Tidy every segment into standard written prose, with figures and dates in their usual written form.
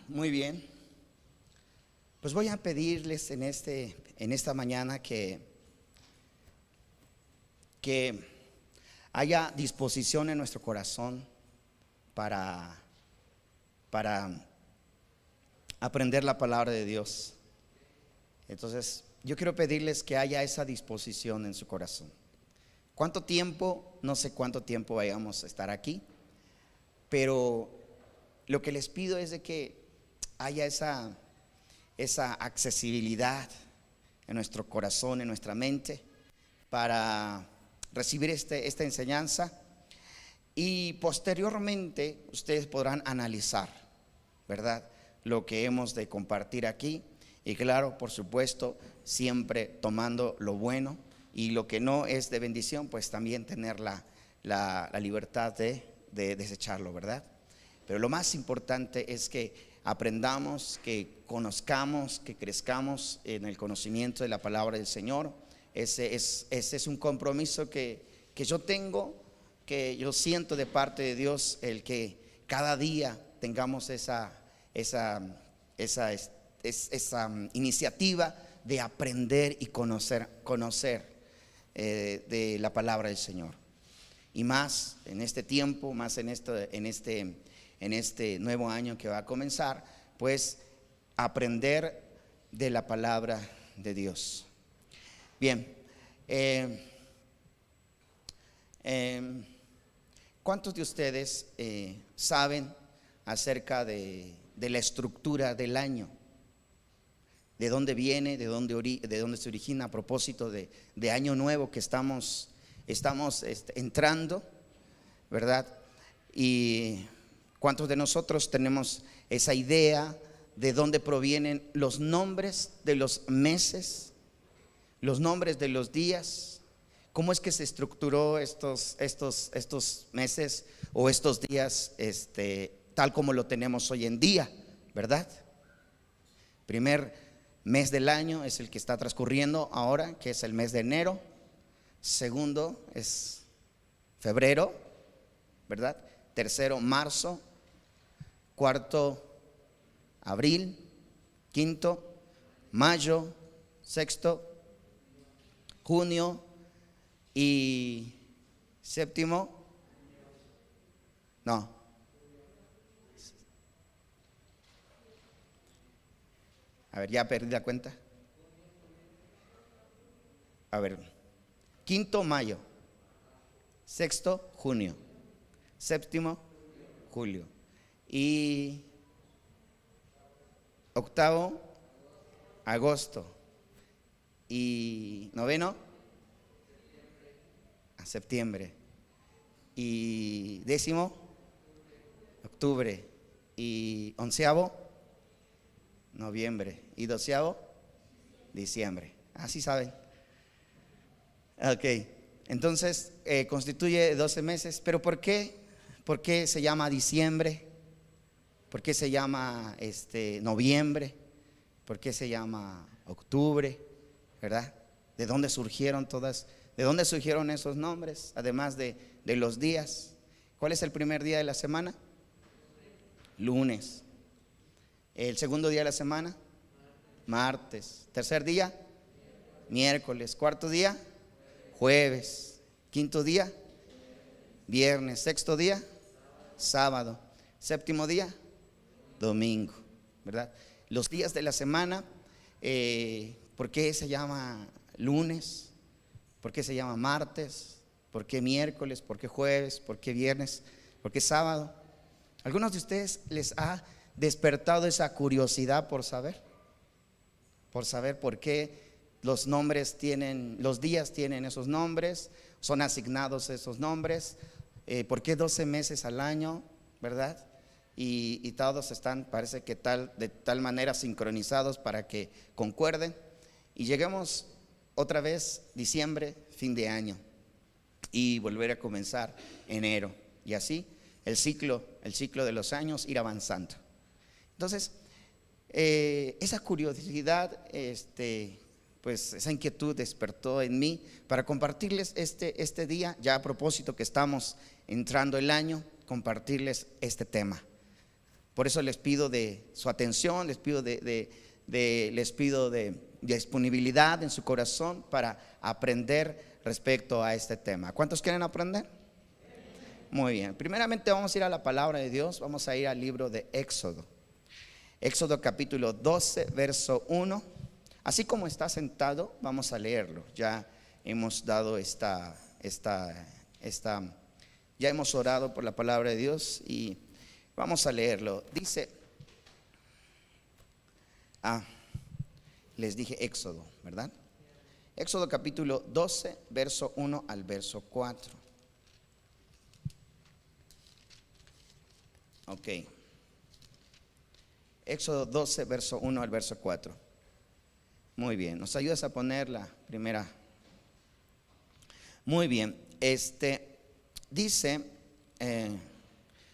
Muy bien. Pues voy a pedirles en esta mañana que haya disposición en nuestro corazón para aprender la palabra de Dios. Entonces, yo quiero pedirles que haya esa disposición en su corazón. ¿Cuánto tiempo? No sé cuánto tiempo vayamos a estar aquí, pero lo que les pido es de que haya esa accesibilidad en nuestro corazón, en nuestra mente, para recibir esta enseñanza, y posteriormente ustedes podrán analizar, ¿verdad?, lo que hemos de compartir aquí. Y claro, por supuesto, siempre tomando lo bueno, y lo que no es de bendición, pues también tener la libertad de desecharlo, ¿verdad? Pero lo más importante es que aprendamos, que conozcamos, que crezcamos en el conocimiento de la palabra del Señor. Ese es un compromiso que yo tengo, que yo siento de parte de Dios, el que cada día tengamos esa iniciativa de aprender y conocer de la palabra del Señor. Y más en este tiempo, más en este nuevo año que va a comenzar, pues aprender de la palabra de Dios. Bien, ¿cuántos de ustedes saben acerca de la estructura del año? ¿De dónde viene? ¿De dónde se origina a propósito de año nuevo que estamos entrando, ¿verdad? Y ¿cuántos de nosotros tenemos esa idea de dónde provienen los nombres de los meses, los nombres de los días? ¿Cómo es que se estructuró estos meses o estos días tal como lo tenemos hoy en día, ¿verdad? Primer mes del año es el que está transcurriendo ahora, que es el mes de enero. Segundo es febrero, ¿verdad? Tercero, marzo. Cuarto, abril. Quinto, mayo. Sexto, junio. Y séptimo, no. A ver, ya perdí la cuenta. A ver, quinto, mayo. Sexto, junio. Séptimo, julio. Y octavo, agosto. Y noveno, a septiembre. Y décimo, octubre. Y onceavo, noviembre. Y doceavo, diciembre. Así saben. Ok, entonces constituye 12 meses. Pero ¿por qué? ¿Por qué se llama diciembre? ¿Por qué se llama noviembre? ¿Por qué se llama octubre? ¿Verdad? ¿De dónde surgieron esos nombres? Además de los días. ¿Cuál es el primer día de la semana? Lunes. El segundo día de la semana, martes. Tercer día, miércoles. Cuarto día, jueves. Quinto día, viernes. Sexto día, sábado. Séptimo día, domingo, ¿verdad? Los días de la semana. ¿Por qué se llama lunes? ¿Por qué se llama martes? ¿Por qué miércoles? ¿Por qué jueves? ¿Por qué viernes? ¿Por qué sábado? ¿Algunos de ustedes les ha despertado esa curiosidad por saber por qué los días tienen esos nombres, son asignados esos nombres? ¿Por qué 12 meses al año, verdad? Y todos están, parece que de tal manera sincronizados para que concuerden. Y lleguemos otra vez diciembre, fin de año, y volver a comenzar enero. Y así el ciclo de los años ir avanzando. Entonces, esa curiosidad, pues esa inquietud despertó en mí para compartirles este día, ya a propósito que estamos entrando el año, compartirles este tema. Por eso les pido de su atención, les pido de disponibilidad en su corazón para aprender respecto a este tema. ¿Cuántos quieren aprender? Muy bien. Primeramente vamos a ir a la palabra de Dios. Vamos a ir al libro de Éxodo. Éxodo capítulo 12, verso 1. Así como está sentado, vamos a leerlo. Ya hemos dado ya hemos orado por la palabra de Dios y vamos a leerlo. Dice, les dije Éxodo, ¿verdad? Éxodo capítulo 12, verso 1 al verso 4. Ok. Éxodo 12, verso 1 al verso 4. Muy bien, ¿nos ayudas a poner la primera? Muy bien, dice,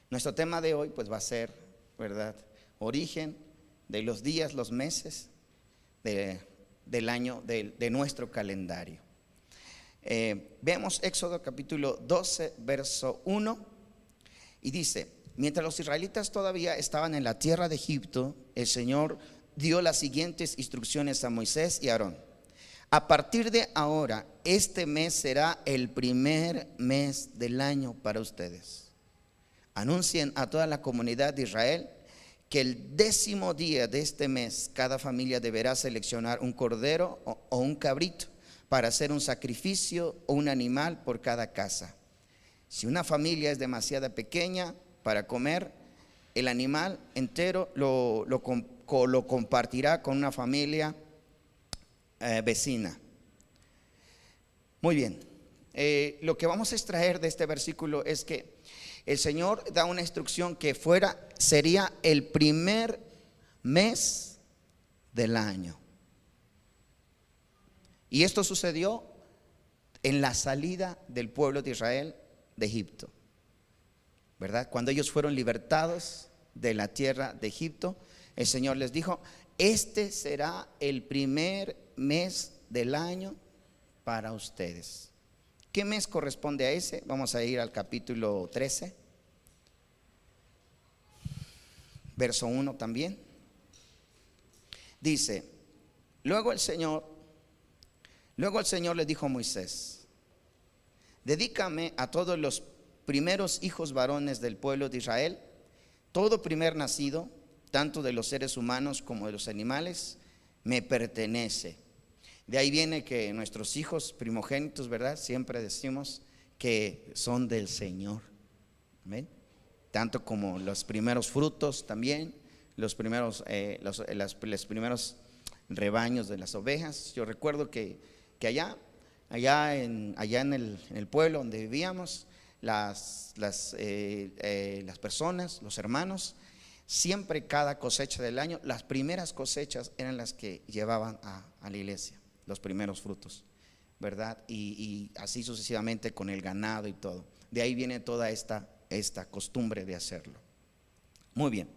nuestro tema de hoy pues va a ser, ¿verdad? Origen de los días, los meses del año, de nuestro calendario. Vemos Éxodo capítulo 12, verso 1, y dice: mientras los israelitas todavía estaban en la tierra de Egipto, el Señor dio las siguientes instrucciones a Moisés y a Aarón. A partir de ahora, este mes será el primer mes del año para ustedes. Anuncien a toda la comunidad de Israel que el 10º día de este mes, cada familia deberá seleccionar un cordero o un cabrito para hacer un sacrificio o un animal por cada casa. Si una familia es demasiado pequeña para comer, el animal entero lo compartirá con una familia vecina. Muy bien, lo que vamos a extraer de este versículo es que el Señor da una instrucción que sería el primer mes del año. Y esto sucedió en la salida del pueblo de Israel de Egipto, ¿verdad? Cuando ellos fueron libertados de la tierra de Egipto, el Señor les dijo: este será el primer mes del año para ustedes. ¿Qué mes corresponde a ese? Vamos a ir al capítulo 13, verso 1 también. Dice: luego el Señor le dijo a Moisés: dedícame a todos los primeros hijos varones del pueblo de Israel, todo primer nacido, tanto de los seres humanos como de los animales, me pertenece. De ahí viene que nuestros hijos primogénitos, ¿verdad? Siempre decimos que son del Señor. ¿Ven? Tanto como los primeros frutos también, los primeros rebaños de las ovejas. Yo recuerdo que allá en el pueblo donde vivíamos, las personas, los hermanos, siempre cada cosecha del año, las primeras cosechas eran las que llevaban a la iglesia, los primeros frutos, ¿verdad? Y así sucesivamente con el ganado y todo. De ahí viene toda esta costumbre de hacerlo. Muy bien,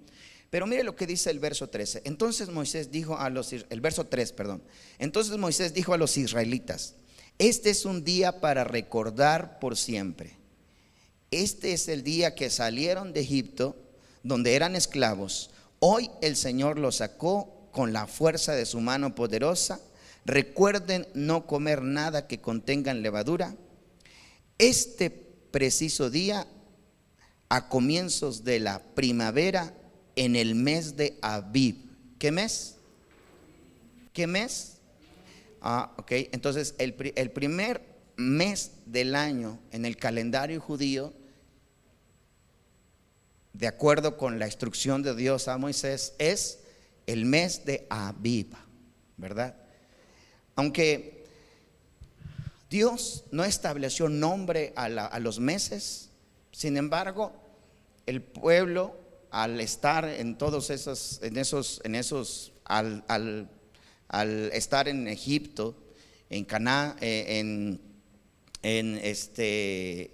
pero mire lo que dice el verso 13. Entonces Moisés dijo el verso 3, perdón. Entonces Moisés dijo a los israelitas: este es un día para recordar por siempre. Este es el día que salieron de Egipto, donde eran esclavos. Hoy el Señor los sacó con la fuerza de su mano poderosa. Recuerden no comer nada que contenga levadura. Este preciso día, a comienzos de la primavera, en el mes de Abib. ¿Qué mes? ¿Qué mes? Ok, entonces el primer mes del año en el calendario judío, de acuerdo con la instrucción de Dios a Moisés, es el mes de Abib, ¿verdad? Aunque Dios no estableció nombre a los meses, sin embargo, el pueblo, al estar en todos al estar en Egipto, en Canaán,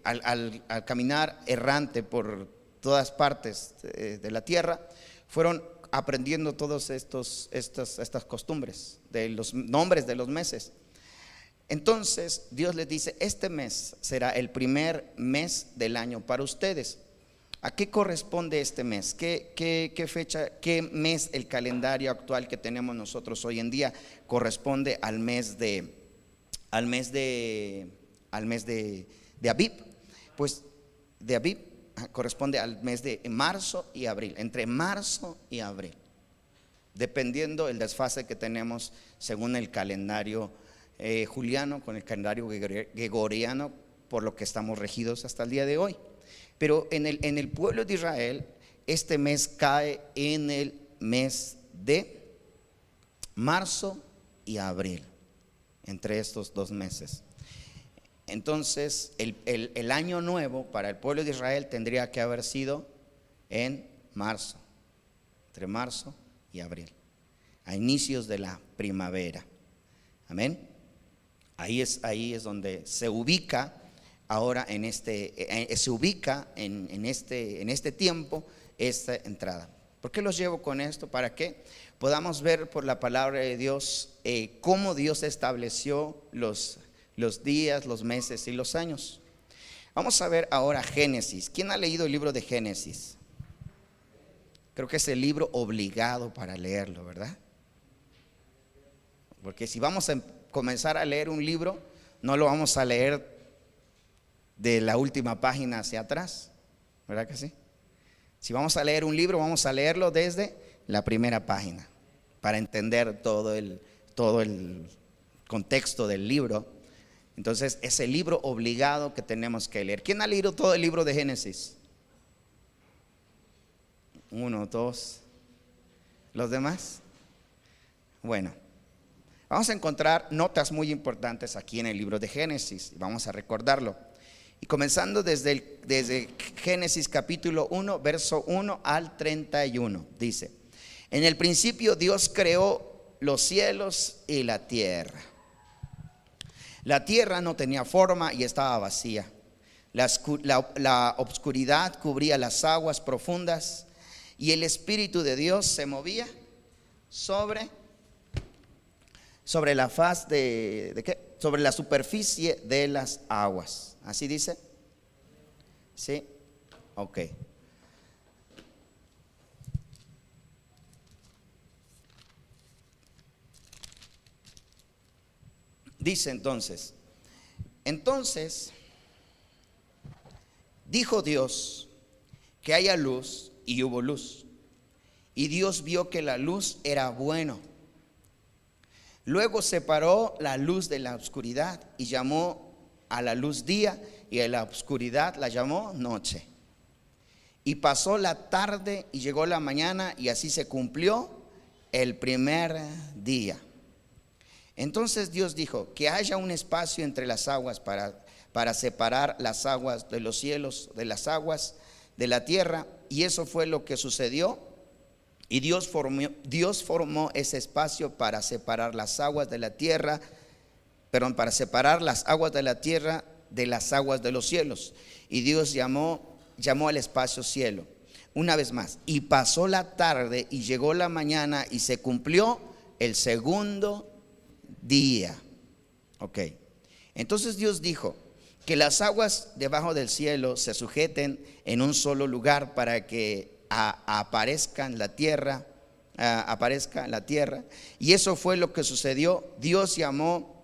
al caminar errante por todas partes de la tierra, fueron aprendiendo todas estas costumbres de los nombres de los meses. Entonces Dios les dice: este mes será el primer mes del año para ustedes. ¿A qué corresponde este mes? ¿Qué fecha, qué mes el calendario actual que tenemos nosotros hoy en día corresponde al mes de Abib? Pues de Abib corresponde al mes de marzo y abril, entre marzo y abril, dependiendo el desfase que tenemos según el calendario juliano con el calendario gregoriano, por lo que estamos regidos hasta el día de hoy. Pero en el pueblo de Israel, este mes cae en el mes de marzo y abril, entre estos 2 meses. Entonces el año nuevo para el pueblo de Israel tendría que haber sido en marzo, entre marzo y abril, a inicios de la primavera. Amén. Ahí es donde se ubica ahora en este tiempo esta entrada. ¿Por qué los llevo con esto? Para que podamos ver por la palabra de Dios cómo Dios estableció los días, los meses y los años. Vamos a ver ahora Génesis. ¿Quién ha leído el libro de Génesis? Creo que es el libro obligado para leerlo, ¿verdad? Porque si vamos a comenzar a leer un libro, no lo vamos a leer de la última página hacia atrás, ¿verdad que sí? Si vamos a leer un libro, vamos a leerlo desde la primera página para entender todo el contexto del libro. Entonces es el libro obligado que tenemos que leer. ¿Quién ha leído todo el libro de Génesis? 1, 2. ¿Los demás? Bueno, vamos a encontrar notas muy importantes aquí en el libro de Génesis. Vamos a recordarlo. Y comenzando desde Génesis capítulo 1, verso 1 al 31, dice: en el principio Dios creó los cielos y la tierra. La tierra no tenía forma y estaba vacía. La obscuridad cubría las aguas profundas y el Espíritu de Dios se movía sobre la faz ¿de qué? Sobre la superficie de las aguas. ¿Así dice? ¿Sí? Ok. Dice entonces dijo Dios que haya luz, y hubo luz. Y Dios vio que la luz era bueno. Luego separó la luz de la oscuridad y llamó a la luz día, y a la oscuridad la llamó noche. Y pasó la tarde y llegó la mañana, y así se cumplió el primer día. Entonces Dios dijo: que haya un espacio entre las aguas para separar las aguas de los cielos de las aguas de la tierra. Y eso fue lo que sucedió. Y Dios formó ese espacio para separar las aguas de la tierra, para separar las aguas de la tierra de las aguas de los cielos. Y Dios llamó al espacio cielo. Una vez más, y pasó la tarde y llegó la mañana, y se cumplió el segundo día. Ok. Entonces Dios dijo: que las aguas debajo del cielo se sujeten en un solo lugar para que aparezca en la tierra. Y eso fue lo que sucedió. Dios llamó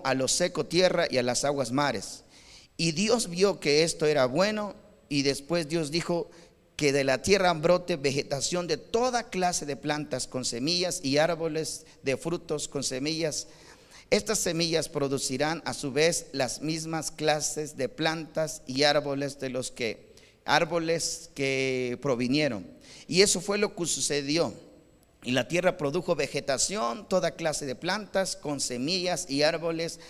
a lo seco tierra, y a las aguas mares. Y Dios vio que esto era bueno. Y después Dios dijo: que de la tierra brote vegetación de toda clase de plantas con semillas, y árboles de frutos con semillas. Estas semillas producirán a su vez las mismas clases de plantas y árboles que provinieron. Y eso fue lo que sucedió. Y la tierra produjo vegetación, toda clase de plantas con semillas, y árboles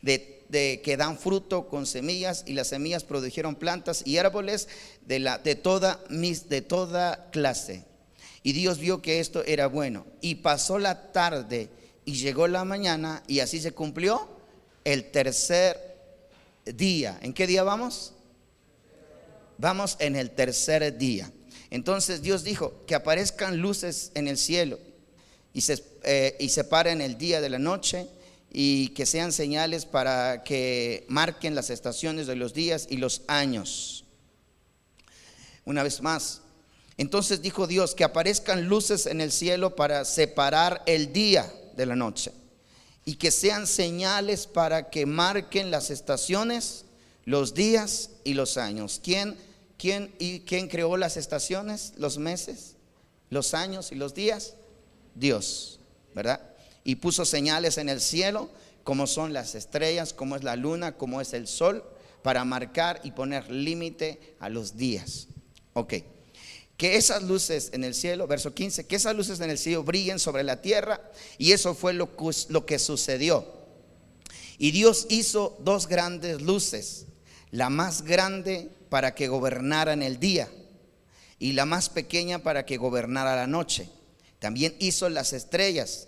que dan fruto con semillas. Y las semillas produjeron plantas y árboles de toda clase. Y Dios vio que esto era bueno. Y pasó la tarde y llegó la mañana, y así se cumplió el tercer día. ¿En qué día vamos? Vamos en el tercer día. Entonces Dios dijo: que aparezcan luces en el cielo, y separen el día de la noche, y que sean señales para que marquen las estaciones de los días y los años. Una vez más. Entonces dijo Dios: que aparezcan luces en el cielo para separar el día de la noche, y que sean señales para que marquen las estaciones, los días y los años. ¿Quién creó las estaciones, los meses, los años y los días? Dios, ¿verdad? Y puso señales en el cielo, como son las estrellas, como es la luna, como es el sol, para marcar y poner límite a los días. Ok. Que esas luces en el cielo, verso 15, que esas luces en el cielo brillen sobre la tierra. Y eso fue lo que sucedió. Y Dios hizo dos grandes luces, la más grande para que gobernara en el día, y la más pequeña para que gobernara la noche. También hizo las estrellas.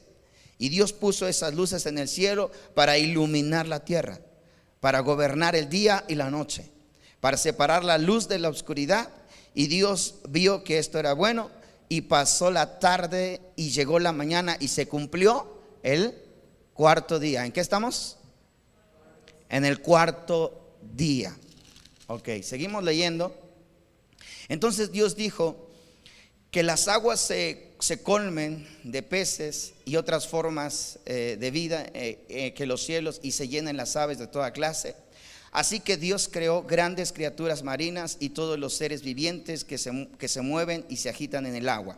Y Dios puso esas luces en el cielo para iluminar la tierra, para gobernar el día y la noche, para separar la luz de la oscuridad. Y Dios vio que esto era bueno, y pasó la tarde y llegó la mañana, y se cumplió el cuarto día. ¿En qué estamos? En el cuarto día. Ok, seguimos leyendo. Entonces Dios dijo: que las aguas se colmen de peces y otras formas de vida, que los cielos y se llenen las aves de toda clase. Así que Dios creó grandes criaturas marinas y todos los seres vivientes que se mueven y se agitan en el agua,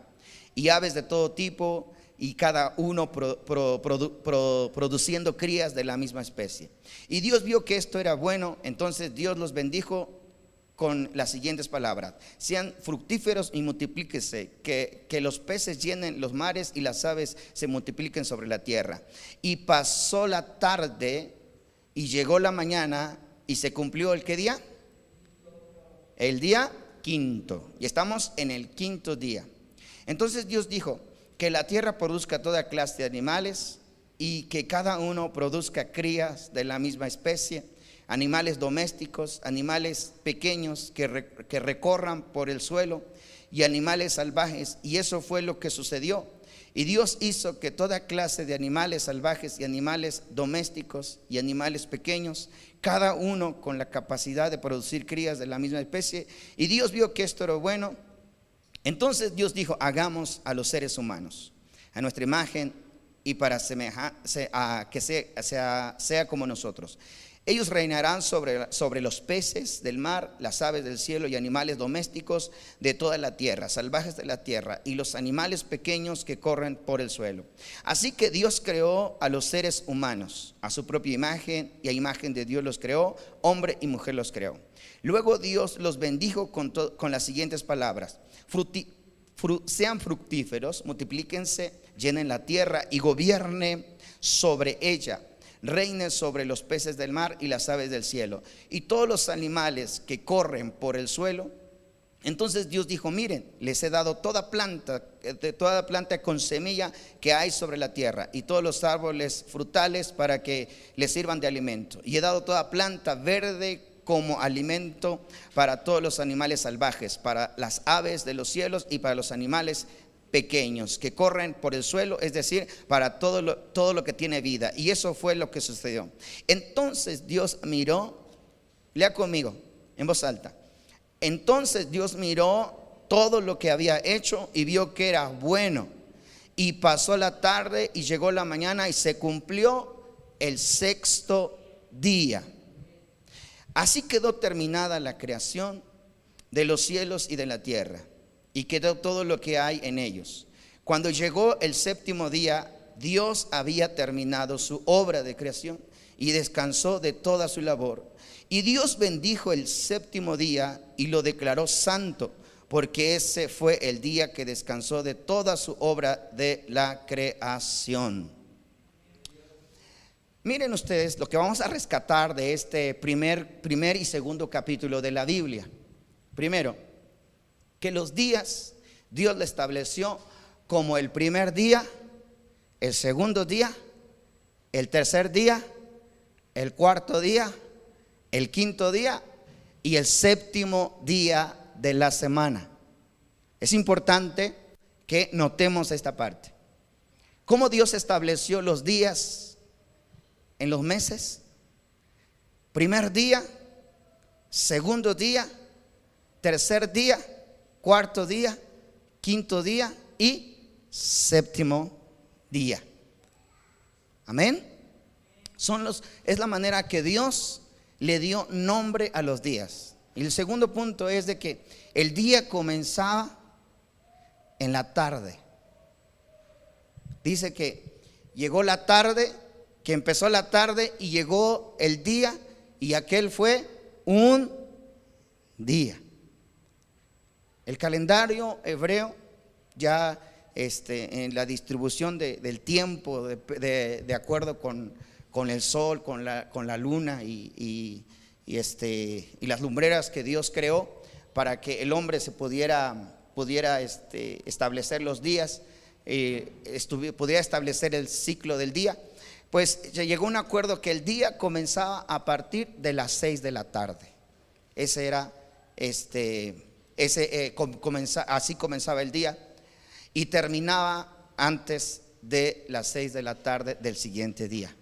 y aves de todo tipo, y cada uno produciendo crías de la misma especie. Y Dios vio que esto era bueno. Entonces Dios los bendijo con las siguientes palabras: sean fructíferos y multiplíquense, que los peces llenen los mares y las aves se multipliquen sobre la tierra. Y pasó la tarde y llegó la mañana, y se cumplió ¿el qué día? El día quinto. Y estamos en el quinto día. Entonces Dios dijo: que la tierra produzca toda clase de animales, y que cada uno produzca crías de la misma especie, animales domésticos, animales pequeños que recorran por el suelo, y animales salvajes. Y eso fue lo que sucedió. Y Dios hizo que toda clase de animales salvajes y animales domésticos y animales pequeños, cada uno con la capacidad de producir crías de la misma especie. Y Dios vio que esto era bueno. Entonces Dios dijo: hagamos a los seres humanos a nuestra imagen, y para que sea como nosotros. Ellos reinarán sobre los peces del mar, las aves del cielo y animales domésticos de toda la tierra, salvajes de la tierra, y los animales pequeños que corren por el suelo. Así que Dios creó a los seres humanos a su propia imagen, y a imagen de Dios los creó, hombre y mujer los creó. Luego Dios los bendijo con las siguientes palabras: sean fructíferos, multiplíquense, llenen la tierra y gobierne sobre ella. Reine sobre los peces del mar y las aves del cielo y todos los animales que corren por el suelo. Entonces Dios dijo: miren, les he dado toda planta con semilla que hay sobre la tierra, y todos los árboles frutales para que les sirvan de alimento. Y he dado toda planta verde como alimento para todos los animales salvajes, para las aves de los cielos y para los animales pequeños que corren por el suelo, es decir, para todo lo que tiene vida. Y eso fue lo que sucedió. Entonces Dios miró, lea conmigo en voz alta: entonces Dios miró todo lo que había hecho y vio que era bueno. Y pasó la tarde y llegó la mañana, y se cumplió el sexto día. Así quedó terminada la creación de los cielos y de la tierra, y quedó todo lo que hay en ellos. Cuando llegó el séptimo día, Dios había terminado su obra de creación y descansó de toda su labor. Y Dios bendijo el séptimo día y lo declaró santo, porque ese fue el día que descansó de toda su obra de la creación. Miren ustedes lo que vamos a rescatar de este primer y segundo capítulo de la Biblia. Primero, que los días Dios le estableció como el primer día, el segundo día, el tercer día, el cuarto día, el quinto día y el séptimo día de la semana. Es importante que notemos esta parte. ¿Cómo Dios estableció los días en los meses? Primer día, segundo día, tercer día cuarto día, quinto día y séptimo día. Amén. Es la manera que Dios le dio nombre a los días. Y el segundo punto es de que el día comenzaba en la tarde. Dice que llegó la tarde, que empezó la tarde y llegó el día, y aquel fue un día. El calendario hebreo ya en la distribución del tiempo de acuerdo con el sol, con la luna y las lumbreras que Dios creó para que el hombre se pudiera establecer los días, pudiera establecer el ciclo del día. Pues llegó un acuerdo que el día comenzaba a partir de las 6 de la tarde. Ese era así comenzaba el día y terminaba antes de las 6 de la tarde del siguiente día.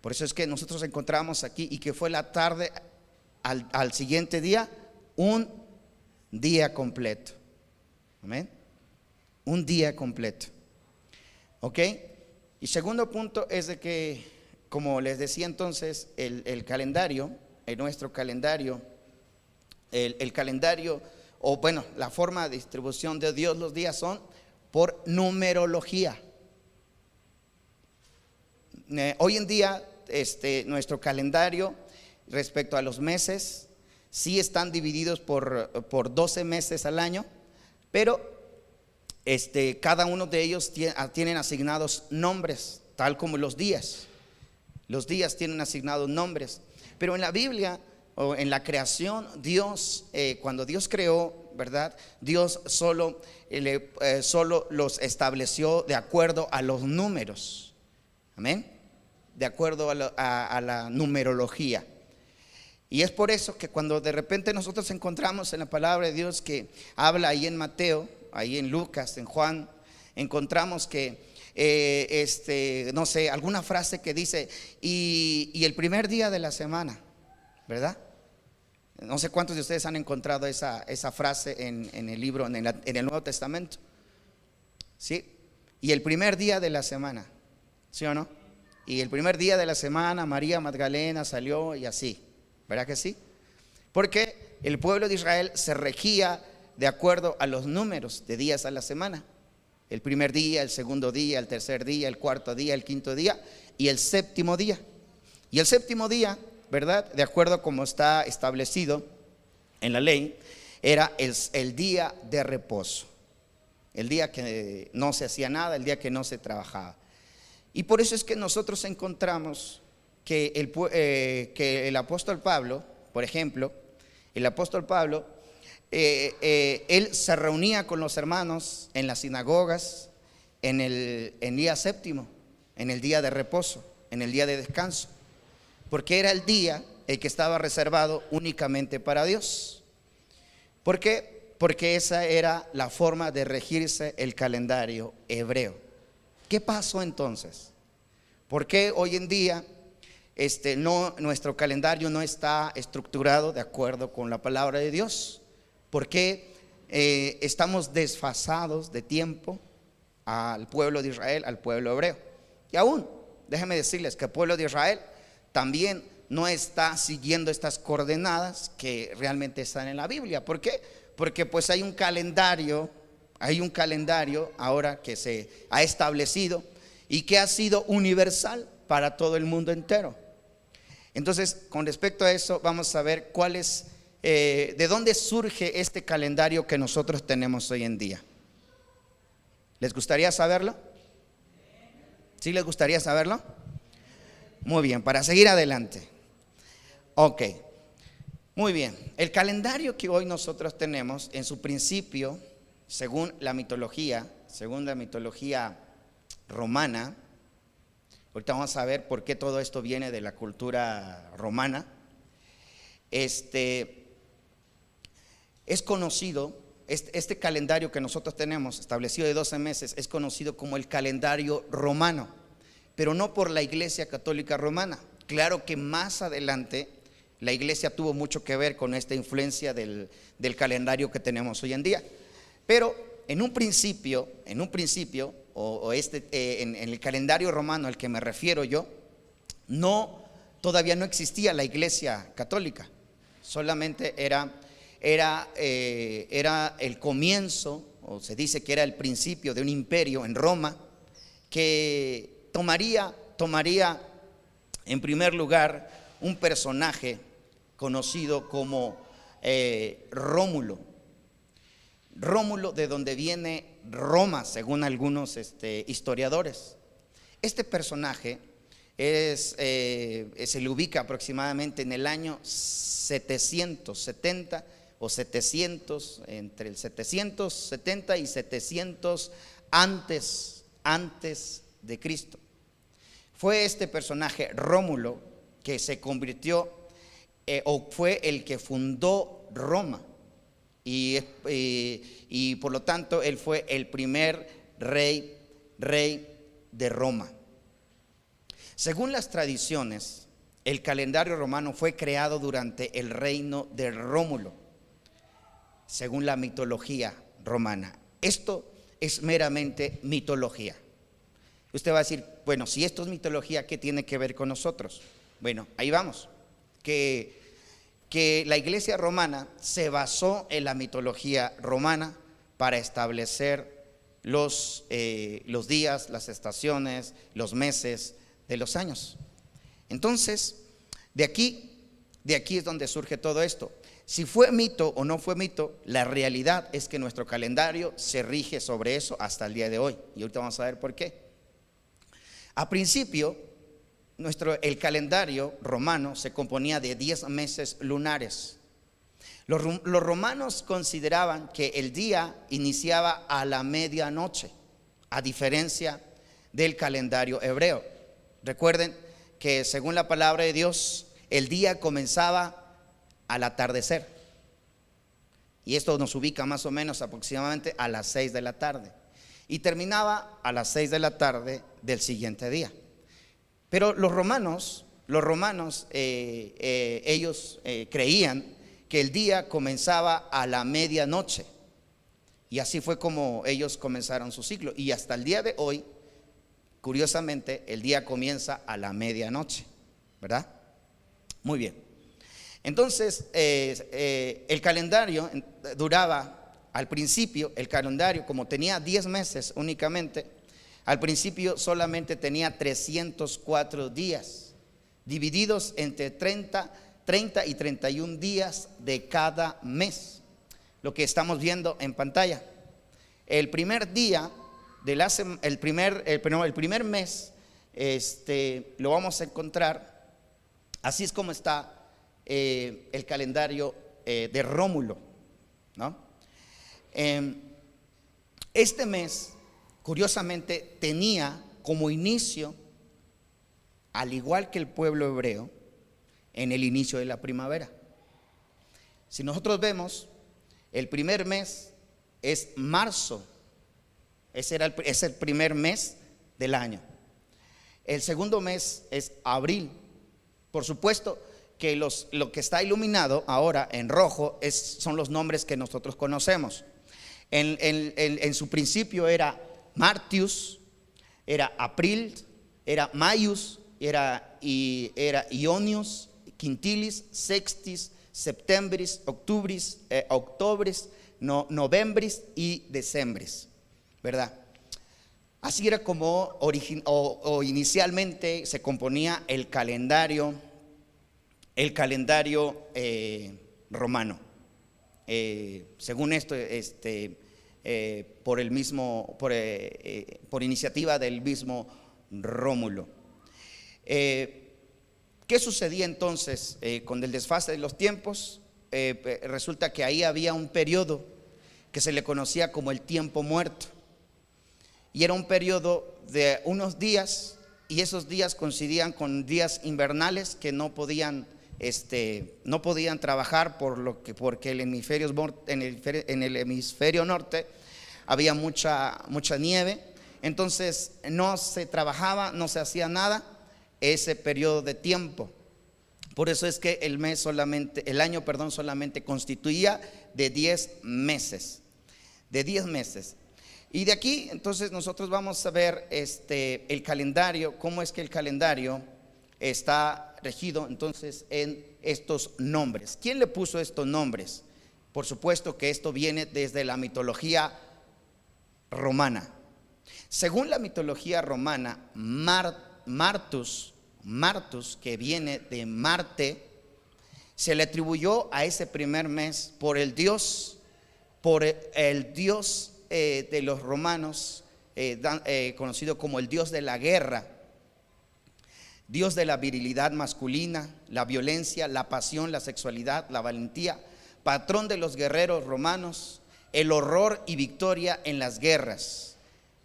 Por eso es que nosotros encontramos aquí y que fue la tarde al siguiente día un día completo. Amén. Un día completo. ¿Ok? Y segundo punto es de que, como les decía entonces, el calendario, nuestro calendario, el calendario, o bueno, la forma de distribución de Dios los días son por numerología. Hoy en día nuestro calendario respecto a los meses sí están divididos por 12 meses al año, pero cada uno de ellos tienen asignados nombres, tal como los días. Los días tienen asignados nombres. Pero en la Biblia o en la creación, Dios, cuando Dios creó, ¿verdad? Dios solo los estableció de acuerdo a los números. Amén. De acuerdo a la numerología. Y es por eso que cuando de repente nosotros encontramos en la palabra de Dios que habla ahí en Mateo, ahí en Lucas, en Juan, encontramos que no sé, alguna frase que dice y el primer día de la semana, ¿verdad? No sé cuántos de ustedes han encontrado esa frase en el libro, en el Nuevo Testamento. ¿Sí? Y el primer día de la semana, ¿sí o no? Y el primer día de la semana María Magdalena salió y así, ¿verdad que sí? Porque el pueblo de Israel se regía de acuerdo a los números de días a la semana. El primer día, el segundo día, el tercer día, el cuarto día, el quinto día y el séptimo día. Y el séptimo día, ¿verdad? De acuerdo como está establecido en la ley, era el día de reposo. El día que no se hacía nada, el día que no se trabajaba. Y por eso es que nosotros encontramos que el apóstol Pablo, por ejemplo, el apóstol Pablo, él se reunía con los hermanos en las sinagogas en el día séptimo, en el día de reposo, en el día de descanso, porque era el día el que estaba reservado únicamente para Dios. ¿Por qué? Porque esa era la forma de regirse el calendario hebreo. ¿Qué pasó entonces? ¿Por qué hoy en día nuestro calendario no está estructurado de acuerdo con la palabra de Dios? ¿Por qué estamos desfasados de tiempo al pueblo de Israel, al pueblo hebreo? Y aún, déjenme decirles que el pueblo de Israel también no está siguiendo estas coordenadas que realmente están en la Biblia. ¿Por qué? Porque pues hay un calendario ahora que se ha establecido y que ha sido universal para todo el mundo entero. Entonces, con respecto a eso, vamos a ver de dónde surge este calendario que nosotros tenemos hoy en día. ¿Les gustaría saberlo? ¿Sí les gustaría saberlo? Muy bien, para seguir adelante. Ok, muy bien. El calendario que hoy nosotros tenemos, en su principio, según la mitología romana, ahorita vamos a ver por qué todo esto viene de la cultura romana. Es conocido, este calendario que nosotros tenemos, establecido de 12 meses, es conocido como el calendario romano, pero no por la Iglesia Católica Romana. Claro que más adelante La iglesia tuvo mucho que ver con esta influencia del calendario que tenemos hoy en día. Pero en un principio, en el calendario romano al que me refiero yo, todavía no existía la iglesia católica. Solamente era el comienzo, o se dice que era el principio de un imperio en Roma, que tomaría en primer lugar un personaje conocido como Rómulo. Rómulo, de donde viene Roma, según algunos historiadores. Este personaje se le ubica aproximadamente en el año 770 o 700, entre el 770 y 700 antes de Cristo. Fue este personaje Rómulo que se convirtió o fue el que fundó Roma, y por lo tanto él fue el primer rey de Roma. Según las tradiciones, el calendario romano fue creado durante el reino de Rómulo, según la mitología romana. Esto es meramente mitología. Usted va a decir, bueno, si esto es mitología, ¿qué tiene que ver con nosotros? Bueno, ahí vamos. Que la iglesia romana se basó en la mitología romana para establecer los días, las estaciones, los meses de los años. Entonces, de aquí es donde surge todo esto. Si fue mito o no fue mito, la realidad es que nuestro calendario se rige sobre eso hasta el día de hoy. Y ahorita vamos a ver por qué. A principio, el calendario romano se componía de 10 meses lunares. Los romanos consideraban que el día iniciaba a la medianoche, a diferencia del calendario hebreo. Recuerden que según la palabra de Dios, el día comenzaba al atardecer. Y esto nos ubica más o menos aproximadamente a las 6 de la tarde. Y terminaba a las 6 de la tarde del siguiente día. Pero los romanos ellos creían que el día comenzaba a la medianoche. Y así fue como ellos comenzaron su ciclo. Y hasta el día de hoy, curiosamente, el día comienza a la medianoche, ¿verdad? Muy bien. Entonces, el calendario duraba, al principio, el calendario, como tenía 10 meses únicamente, al principio solamente tenía 304 días, divididos entre 30 y 31 días de cada mes. Lo que estamos viendo en pantalla. El primer día el primer mes, lo vamos a encontrar. Así es como está el calendario de Rómulo, ¿no? Este mes, curiosamente, tenía como inicio, al igual que el pueblo hebreo, en el inicio de la primavera. Si nosotros vemos, el primer mes es marzo. Es el primer mes del año. El segundo mes es abril. Por supuesto que lo que está iluminado ahora en rojo son los nombres que nosotros conocemos. En su principio era Martius, era April, era Maius, era Ionius, Quintilis, Sextis, Septembris, Octubris, Octobris, Novembris y Decembris, ¿verdad? Así era como inicialmente se componía el calendario romano. Según esto, por iniciativa del mismo Rómulo. ¿Qué sucedía entonces con el desfase de los tiempos? Resulta que ahí había un periodo que se le conocía como el tiempo muerto, y era un periodo de unos días, y esos días coincidían con días invernales que no podían trabajar porque en el hemisferio norte había mucha nieve. Entonces no se trabajaba, no se hacía nada ese periodo de tiempo. Por eso es que el año solamente constituía de 10 meses. De 10 meses. Y de aquí entonces nosotros vamos a ver el calendario, cómo es que el calendario está regido entonces en estos nombres. ¿Quién le puso estos nombres? Por supuesto que esto viene desde la mitología romana. Según la mitología romana, Martus, que viene de Marte, se le atribuyó a ese primer mes por el dios de los romanos, conocido como el dios de la guerra, dios de la virilidad masculina, la violencia, la pasión, la sexualidad, la valentía, patrón de los guerreros romanos, el horror y victoria en las guerras,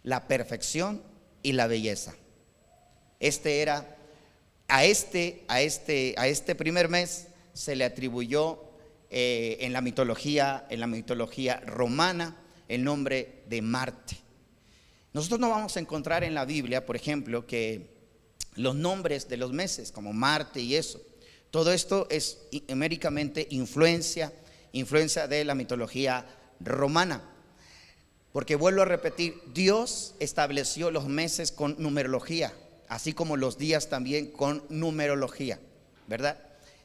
la perfección y la belleza. A este primer mes se le atribuyó en la mitología romana el nombre de Marte. Nosotros no vamos a encontrar en la Biblia, por ejemplo, que los nombres de los meses como Marte y eso, todo esto es numéricamente influencia de la mitología romana. Porque vuelvo a repetir, Dios estableció los meses con numerología, así como los días también con numerología, ¿verdad?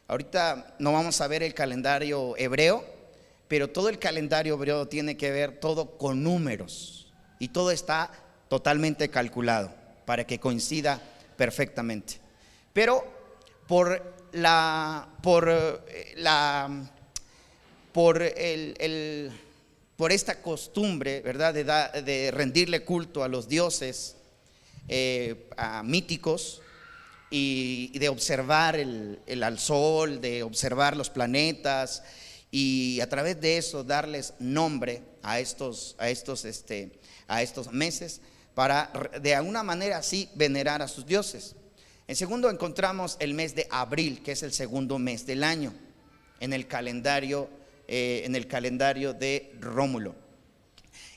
Ahorita no vamos a ver el calendario hebreo, pero todo el calendario hebreo tiene que ver todo con números y todo está totalmente calculado para que coincida perfectamente. Pero por esta costumbre, ¿verdad?, de rendirle culto a los dioses míticos y de observar al sol, de observar los planetas y a través de eso darles nombre a estos meses para de alguna manera así venerar a sus dioses. En segundo encontramos el mes de abril, que es el segundo mes del año en el calendario de Rómulo.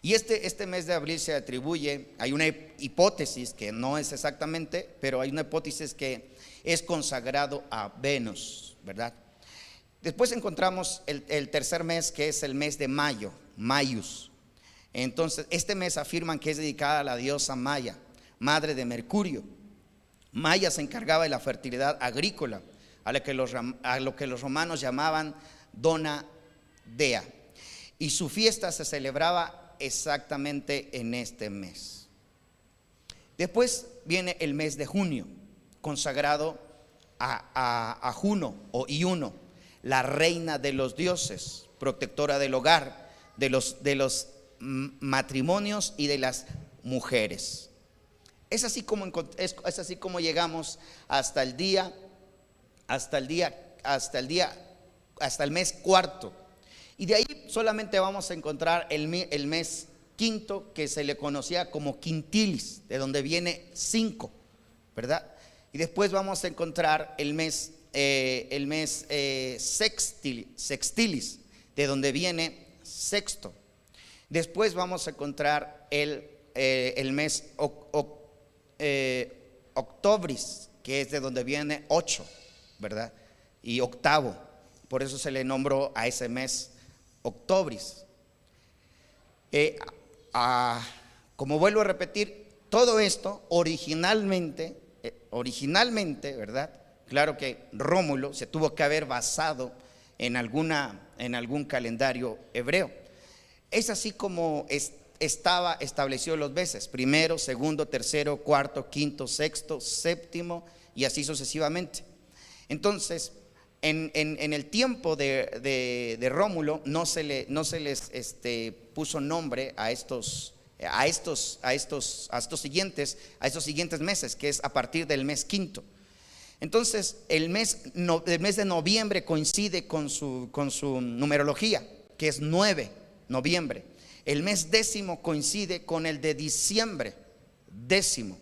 Y este mes de abril se atribuye, hay una hipótesis que no es exactamente, pero hay una hipótesis que es consagrado a Venus, ¿verdad? Después encontramos el tercer mes, que es el mes de mayo, Maius. Entonces este mes afirman que es dedicada a la diosa Maya, madre de Mercurio. Maya se encargaba de la fertilidad agrícola, a lo que los romanos llamaban Dona Dea, y su fiesta se celebraba exactamente en este mes. Después viene el mes de junio, consagrado a Juno o Iuno, la reina de los dioses, protectora del hogar, de los matrimonios y de las mujeres. Es así como llegamos hasta el mes cuarto. Y de ahí solamente vamos a encontrar el mes quinto, que se le conocía como quintilis, de donde viene 5, ¿verdad? Y después vamos a encontrar el mes sextilis, de donde viene sexto. Después vamos a encontrar el mes octobris, que es de donde viene 8, ¿verdad? Y octavo, por eso se le nombró a ese mes octobris. Como vuelvo a repetir, todo esto originalmente, ¿verdad? Claro que Rómulo se tuvo que haber basado en algún calendario hebreo. Es así como estaba establecido los meses: primero, segundo, tercero, cuarto, quinto, sexto, séptimo y así sucesivamente. Entonces, en el tiempo de Rómulo no se les puso nombre a estos siguientes meses, que es a partir del mes quinto. Entonces el mes de noviembre coincide con su numerología, que es 9, noviembre. El mes décimo coincide con el de diciembre, décimo.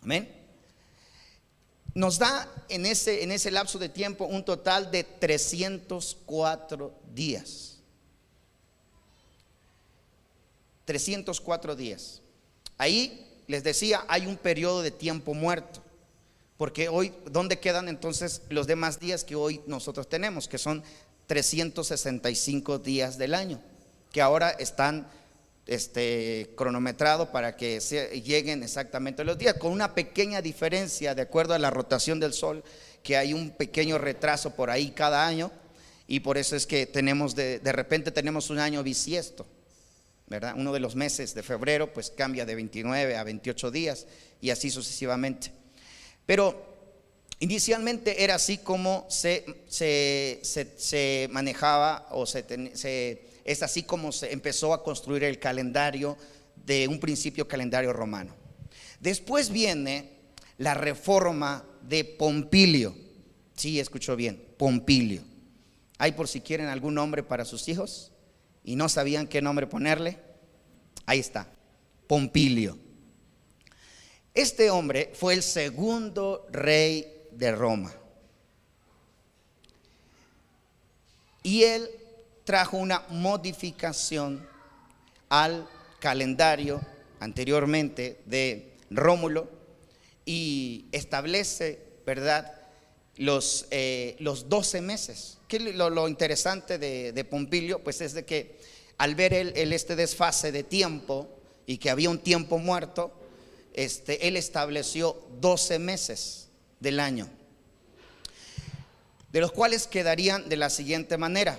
Amén. Nos da en ese lapso de tiempo un total de 304 días. 304 días. Ahí les decía, hay un periodo de tiempo muerto. Porque hoy, ¿dónde quedan entonces los demás días que hoy nosotros tenemos? Que son 365 días del año, que ahora están cronometrados para que lleguen exactamente los días, con una pequeña diferencia de acuerdo a la rotación del sol, que hay un pequeño retraso por ahí cada año, y por eso es que tenemos de repente tenemos un año bisiesto, ¿verdad? Uno de los meses de febrero pues cambia de 29 a 28 días y así sucesivamente. Pero inicialmente era así como se manejaba, o es así como se empezó a construir el calendario, de un principio calendario romano. Después viene la reforma de Pompilio. Sí, escuchó bien, Pompilio. Hay, por si quieren algún nombre para sus hijos y no sabían qué nombre ponerle, ahí está, Pompilio. Este hombre fue el segundo rey de Roma, y él trajo una modificación al calendario anteriormente de Rómulo y establece, ¿verdad?, los 12 meses. Que lo interesante de Pompilio pues es de que al ver este desfase de tiempo y que había un tiempo muerto, él estableció 12 meses del año, de los cuales quedarían de la siguiente manera.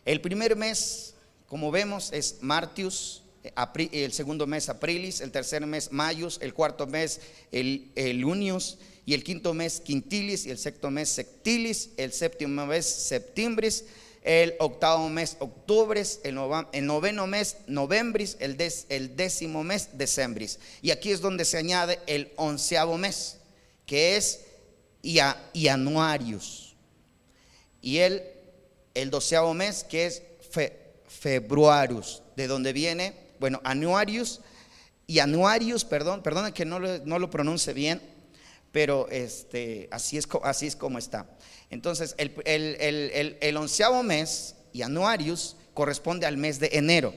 El primer mes, como vemos, es Martius, el segundo mes Aprilis, el tercer mes Maius, el cuarto mes el Unius, y el quinto mes Quintilis, y el sexto mes Sectilis, el séptimo mes Septimbris, el octavo mes Octubres, el noveno mes Novembris, el décimo mes Decembris. Y aquí es donde se añade el 11º mes, que es Januarius, y el 12º mes, que es Februarius, de donde viene, bueno, Anuarius, perdón que no lo pronuncie bien, pero así es como está. Entonces el 11º mes, Januarius, corresponde al mes de enero.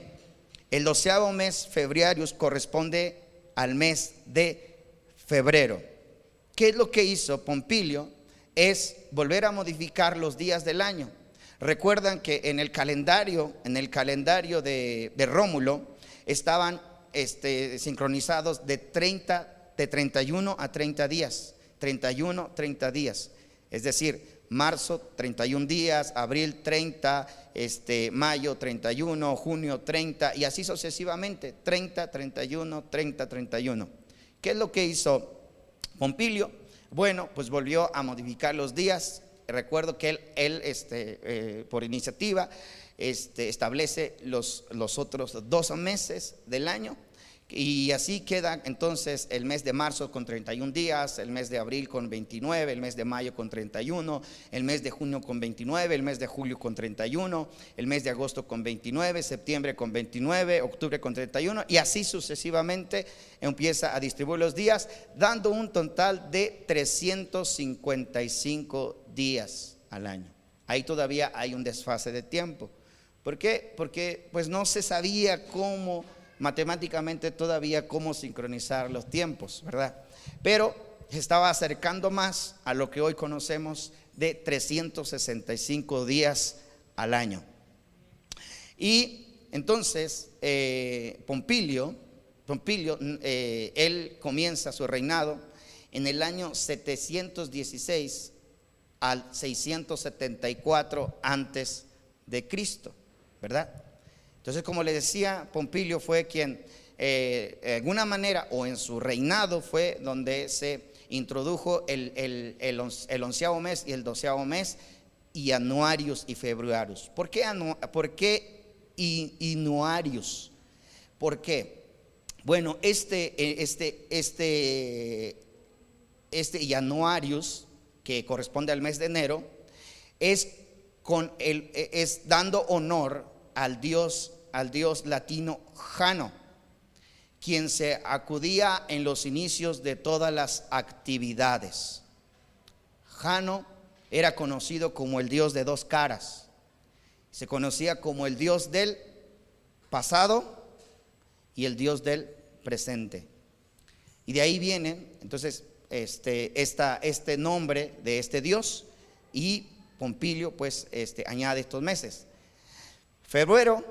El 12º mes, Februarius, corresponde al mes de febrero. ¿Qué es lo que hizo Pompilio? Es volver a modificar los días del año. Recuerdan que en el calendario de Rómulo estaban sincronizados de 31 a 30 días, 30 días, es decir, marzo 31 días, abril 30, mayo 31, junio 30, y así sucesivamente, 30, 31, 30, 31. ¿Qué es lo que hizo Pompilio? Bueno, pues volvió a modificar los días. Recuerdo que él por iniciativa establece los otros 2 meses del año, y así queda entonces el mes de marzo con 31 días, el mes de abril con 29, el mes de mayo con 31, el mes de junio con 29, el mes de julio con 31, el mes de agosto con 29, septiembre con 29, octubre con 31, y así sucesivamente empieza a distribuir los días, dando un total de 355 días al año. Ahí todavía hay un desfase de tiempo. ¿Por qué? Porque pues no se sabía cómo matemáticamente todavía cómo sincronizar los tiempos, ¿verdad? Pero se estaba acercando más a lo que hoy conocemos de 365 días al año. Y entonces Pompilio, él comienza su reinado en el año 716 al 674 antes de Cristo, ¿verdad? Entonces, como le decía, Pompilio fue quien, de alguna manera, o en su reinado fue donde se introdujo el 11º mes y el 12º mes, y Januarius y Februarius. ¿Por qué Januarius? ¿Por qué? Bueno, Januarius, que corresponde al mes de enero, es dando honor al dios latino Jano, quien se acudía en los inicios de todas las actividades. Jano era conocido como el dios de 2 caras. Se conocía como el dios del pasado y el dios del presente. Y de ahí viene, entonces, este nombre de este Dios, y Pompilio pues añade estos meses. Febrero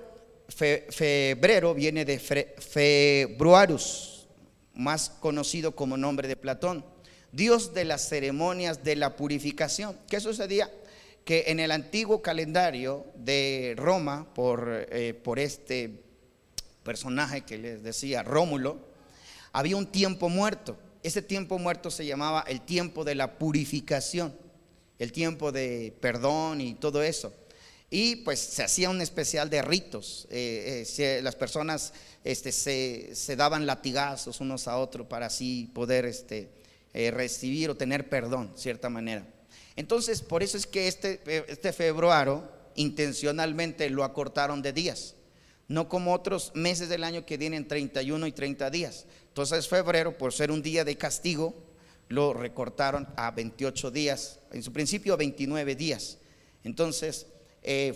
viene de Februarus, más conocido como nombre de Platón, Dios de las ceremonias de la purificación. ¿Qué sucedía? Que en el antiguo calendario de Roma, por este personaje que les decía, Rómulo, había un tiempo muerto. Ese tiempo muerto se llamaba el tiempo de la purificación, el tiempo de perdón y todo eso. Y pues se hacía un especial de ritos. Las personas se daban latigazos unos a otros para así poder recibir o tener perdón, de cierta manera. Entonces, por eso es que este febrero intencionalmente lo acortaron de días, no como otros meses del año que tienen 31 y 30 días. Entonces, febrero, por ser un día de castigo, lo recortaron a 28 días, en su principio a 29 días. Entonces,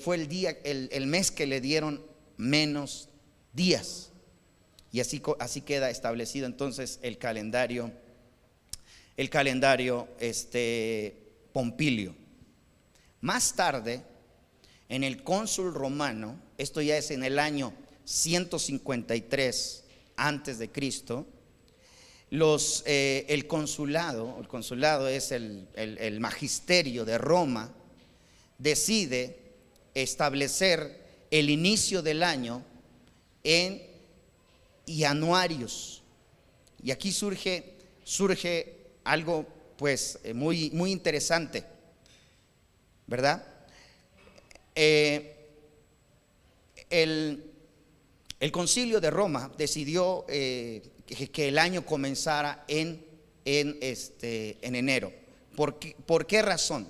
fue el mes que le dieron menos días, y así queda establecido entonces el calendario Pompilio. Más tarde, en el cónsul romano, esto ya es en el año 153 antes de Cristo, el consulado es el magisterio de Roma, decide establecer el inicio del año en Januarius. Y aquí surge algo pues muy, muy interesante, ¿verdad? El concilio de Roma decidió que el año comenzara en enero. ¿Por qué razón?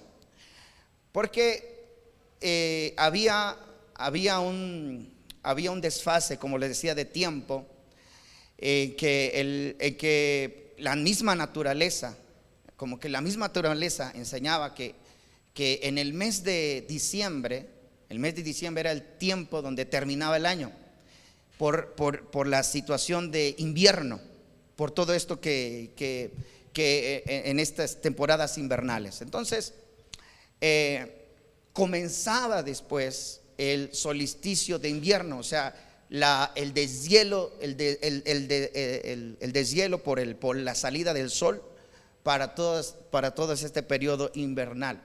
Porque había un desfase, como les decía, de tiempo, que la misma naturaleza, enseñaba que en el mes de diciembre era el tiempo donde terminaba el año, por la situación de invierno, por todo esto que en estas temporadas invernales. Entonces, comenzaba después el solsticio de invierno, o sea, el deshielo por la salida del sol para todo este periodo invernal.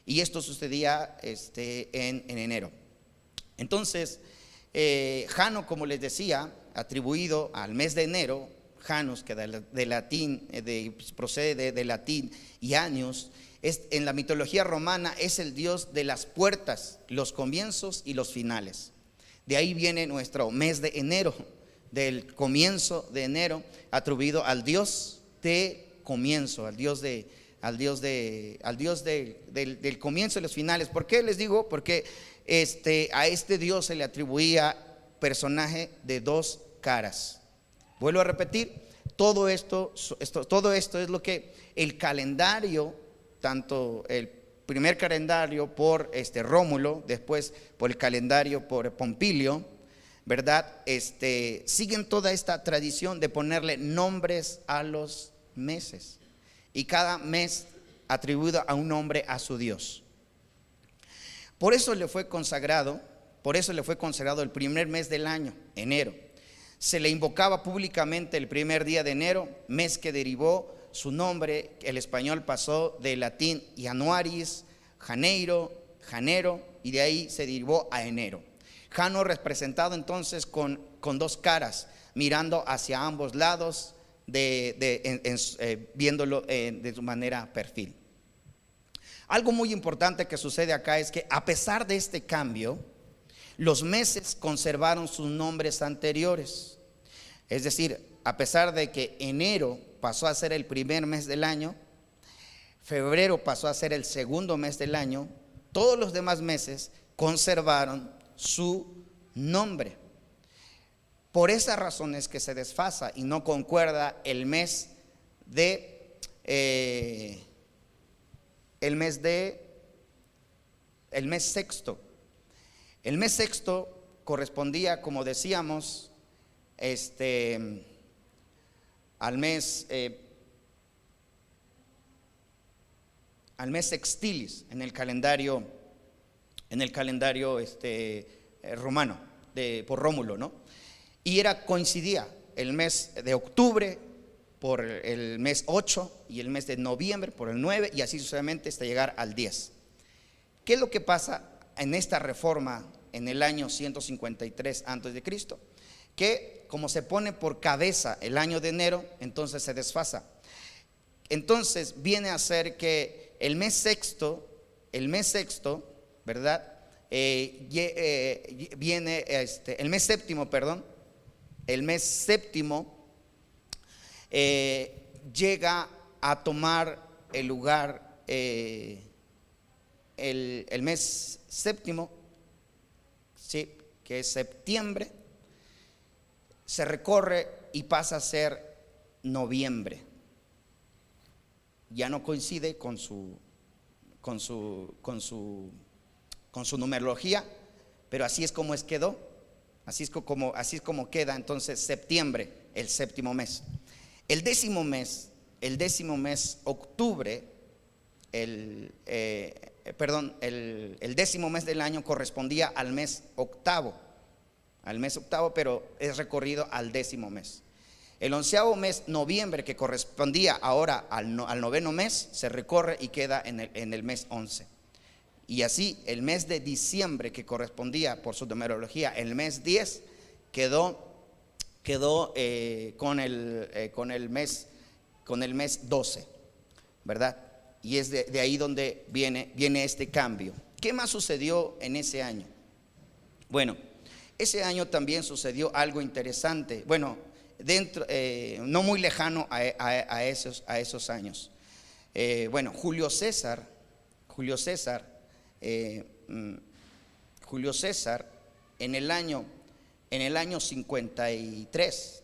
Y esto sucedía en enero. Entonces, Jano, como les decía, atribuido al mes de enero, Janus, que de latín, procede de latín, y Años, en la mitología romana es el dios de las puertas, los comienzos y los finales. De ahí viene nuestro mes de enero, del comienzo de enero, atribuido al dios de comienzo, al dios del comienzo y los finales. ¿Por qué les digo? Porque a este dios se le atribuía personaje de dos caras. Vuelvo a repetir, todo esto es lo que el calendario, tanto el primer calendario por Rómulo, después por el calendario por Pompilio, ¿verdad? Siguen toda esta tradición de ponerle nombres a los meses, y cada mes atribuido a un nombre a su Dios. Por eso le fue consagrado el primer mes del año, enero. Se le invocaba públicamente el primer día de enero, mes que derivó su nombre. El español pasó de latín Januaris, Janero, y de ahí se derivó a enero. Jano representado entonces con dos caras, mirando hacia ambos lados, viéndolo de su manera perfil. Algo muy importante que sucede acá es que, a pesar de este cambio, los meses conservaron sus nombres anteriores. Es decir, a pesar de que enero pasó a ser el primer mes del año, febrero pasó a ser el segundo mes del año, todos los demás meses conservaron su nombre. Por esa razón es que se desfasa y no concuerda el mes sexto. El mes sexto correspondía, como decíamos, al mes al mes sextilis en el calendario romano, por Rómulo, ¿no? Y coincidía el mes de octubre por el mes 8 y el mes de noviembre por el 9, y así sucesivamente hasta llegar al 10. ¿Qué es lo que pasa en esta reforma en el año 153 antes de Cristo? Que como se pone por cabeza el año de enero, entonces se desfasa. Entonces viene a ser que el mes sexto, ¿verdad? Viene el mes séptimo, perdón. El mes séptimo llega a tomar el lugar, el mes séptimo, ¿sí?, que es septiembre, se recorre y pasa a ser noviembre. Ya no coincide con su numerología, pero así es como quedó. Así es como queda entonces septiembre, el séptimo mes. El décimo mes, octubre, el décimo mes del año correspondía al mes octavo, pero es recorrido al décimo mes. El 11º mes, noviembre, que correspondía ahora al noveno mes, se recorre y queda en el mes 11. Y así el mes de diciembre, que correspondía por su numerología el mes 10, quedó con el mes 12, ¿verdad? Y es de ahí donde viene este cambio. ¿Qué más sucedió en ese año? Bueno, ese año también sucedió algo interesante. Bueno, no muy lejano a esos años. Julio César en el año 53,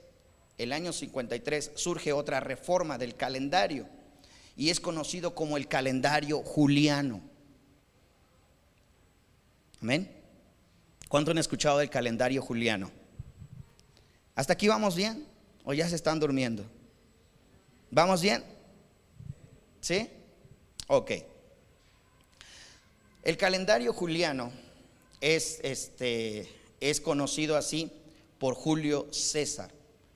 surge otra reforma del calendario y es conocido como el calendario juliano. Amén. ¿Cuántos han escuchado del calendario juliano? ¿Hasta aquí vamos bien? ¿O ya se están durmiendo? ¿Vamos bien? ¿Sí? Ok. El calendario juliano es conocido así por Julio César,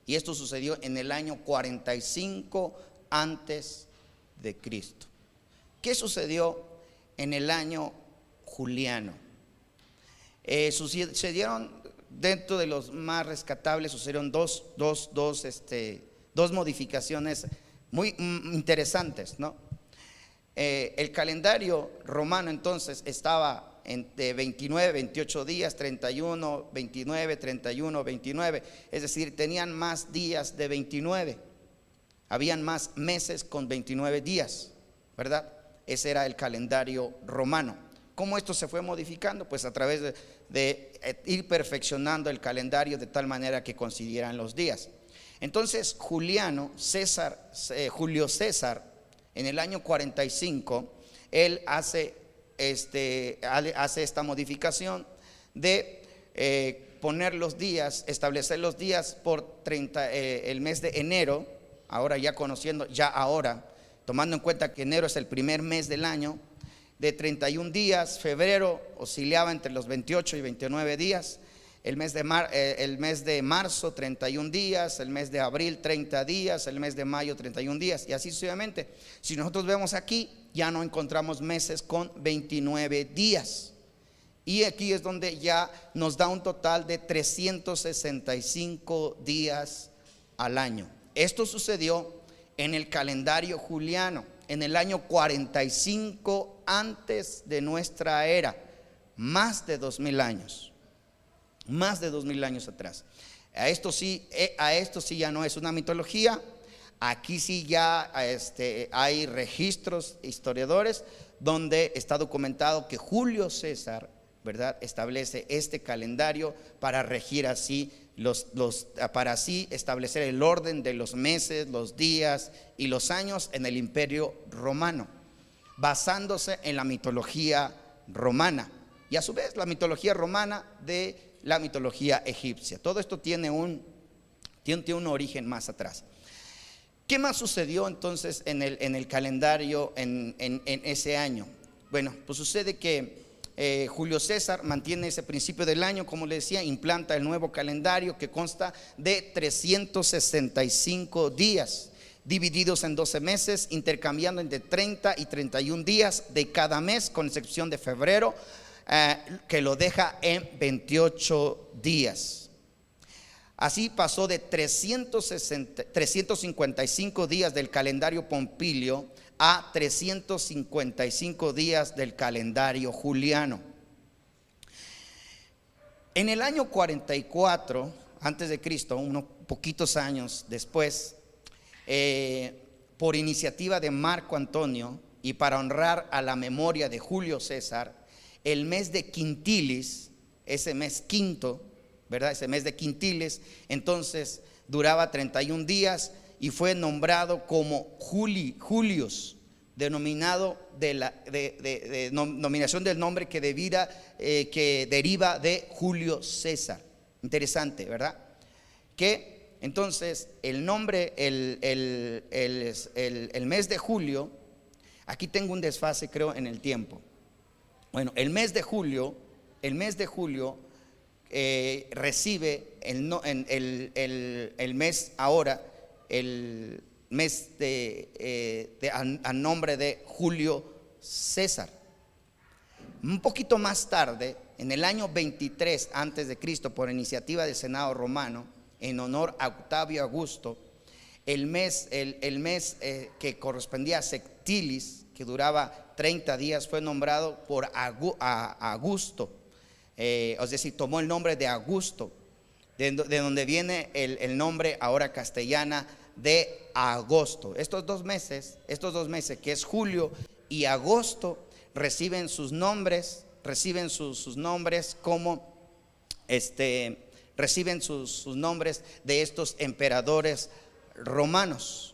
y esto sucedió en el año 45 antes de Cristo. ¿Qué sucedió en el año juliano? Sucedieron, dentro de los más rescatables, sucedieron dos modificaciones muy interesantes, ¿no? El calendario romano entonces estaba de 29, 28 días, 31, 29, 31, 29. Es decir, tenían más días de 29. Habían más meses con 29 días, ¿verdad? Ese era el calendario romano. ¿Cómo esto se fue modificando? Pues a través de ir perfeccionando el calendario de tal manera que coincidieran los días. Entonces Julio César, en el año 45, él hace esta modificación de poner los días, establecer los días por el mes de enero. Ahora tomando en cuenta que enero es el primer mes del año, de 31 días, febrero oscilaba entre los 28 y 29 días, el mes de marzo 31 días, el mes de abril 30 días, el mes de mayo 31 días, y así sucesivamente. Si nosotros vemos aquí, ya no encontramos meses con 29 días, y aquí es donde ya nos da un total de 365 días al año. Esto sucedió en el calendario juliano, en el año 45 antes de nuestra era, más de 2000 años. Más de 2000 años atrás. A esto sí ya no es una mitología. Aquí sí ya hay registros historiadores donde está documentado que Julio César, ¿verdad?, establece este calendario para regir así para así establecer el orden de los meses, los días y los años en el Imperio Romano, basándose en la mitología romana y a su vez la mitología romana de la mitología egipcia. Todo esto tiene un origen más atrás. ¿Qué más sucedió entonces en el calendario en ese año? Bueno, pues sucede que Julio César mantiene ese principio del año, como le decía, implanta el nuevo calendario que consta de 365 días, divididos en 12 meses, intercambiando entre 30 y 31 días de cada mes, con excepción de febrero, que lo deja en 28 días. Así pasó de 355 días del calendario Pompilio a 355 días del calendario juliano. En el año 44 antes de Cristo, unos poquitos años después, por iniciativa de Marco Antonio y para honrar a la memoria de Julio César, el mes de Quintilis, ese mes quinto, ¿verdad? Ese mes de Quintiles, entonces duraba 31 días y fue nombrado como Julius, denominado nominación del nombre que deriva de Julio César. Interesante, ¿verdad? Que entonces el nombre, el mes de julio, aquí tengo un desfase, creo, en el tiempo. Bueno, el mes de julio recibe el mes ahora, el mes a nombre de Julio César. Un poquito más tarde, en el año 23 antes de Cristo, por iniciativa del Senado romano, en honor a Octavio Augusto, el mes que correspondía a Sextilis, que duraba 30 días, fue nombrado por Augusto. Es decir, tomó el nombre de Augusto, de donde viene el nombre ahora castellana de agosto. Estos dos meses que es julio y agosto, reciben sus nombres como reciben sus nombres de estos emperadores romanos.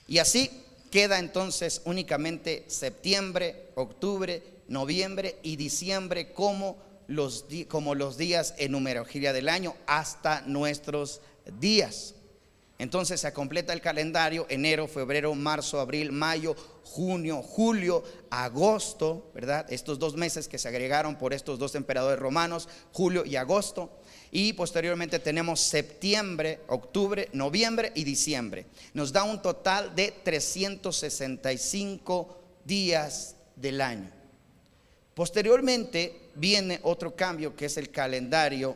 Y así queda entonces únicamente septiembre, octubre, noviembre y diciembre como los días en numerología del año hasta nuestros días. Entonces se completa el calendario: enero, febrero, marzo, abril, mayo, junio, julio, agosto, ¿verdad? Estos 2 meses que se agregaron por estos 2 emperadores romanos, julio y agosto. Y posteriormente tenemos septiembre, octubre, noviembre y diciembre. Nos da un total de 365 días del año. Posteriormente viene otro cambio, que es el calendario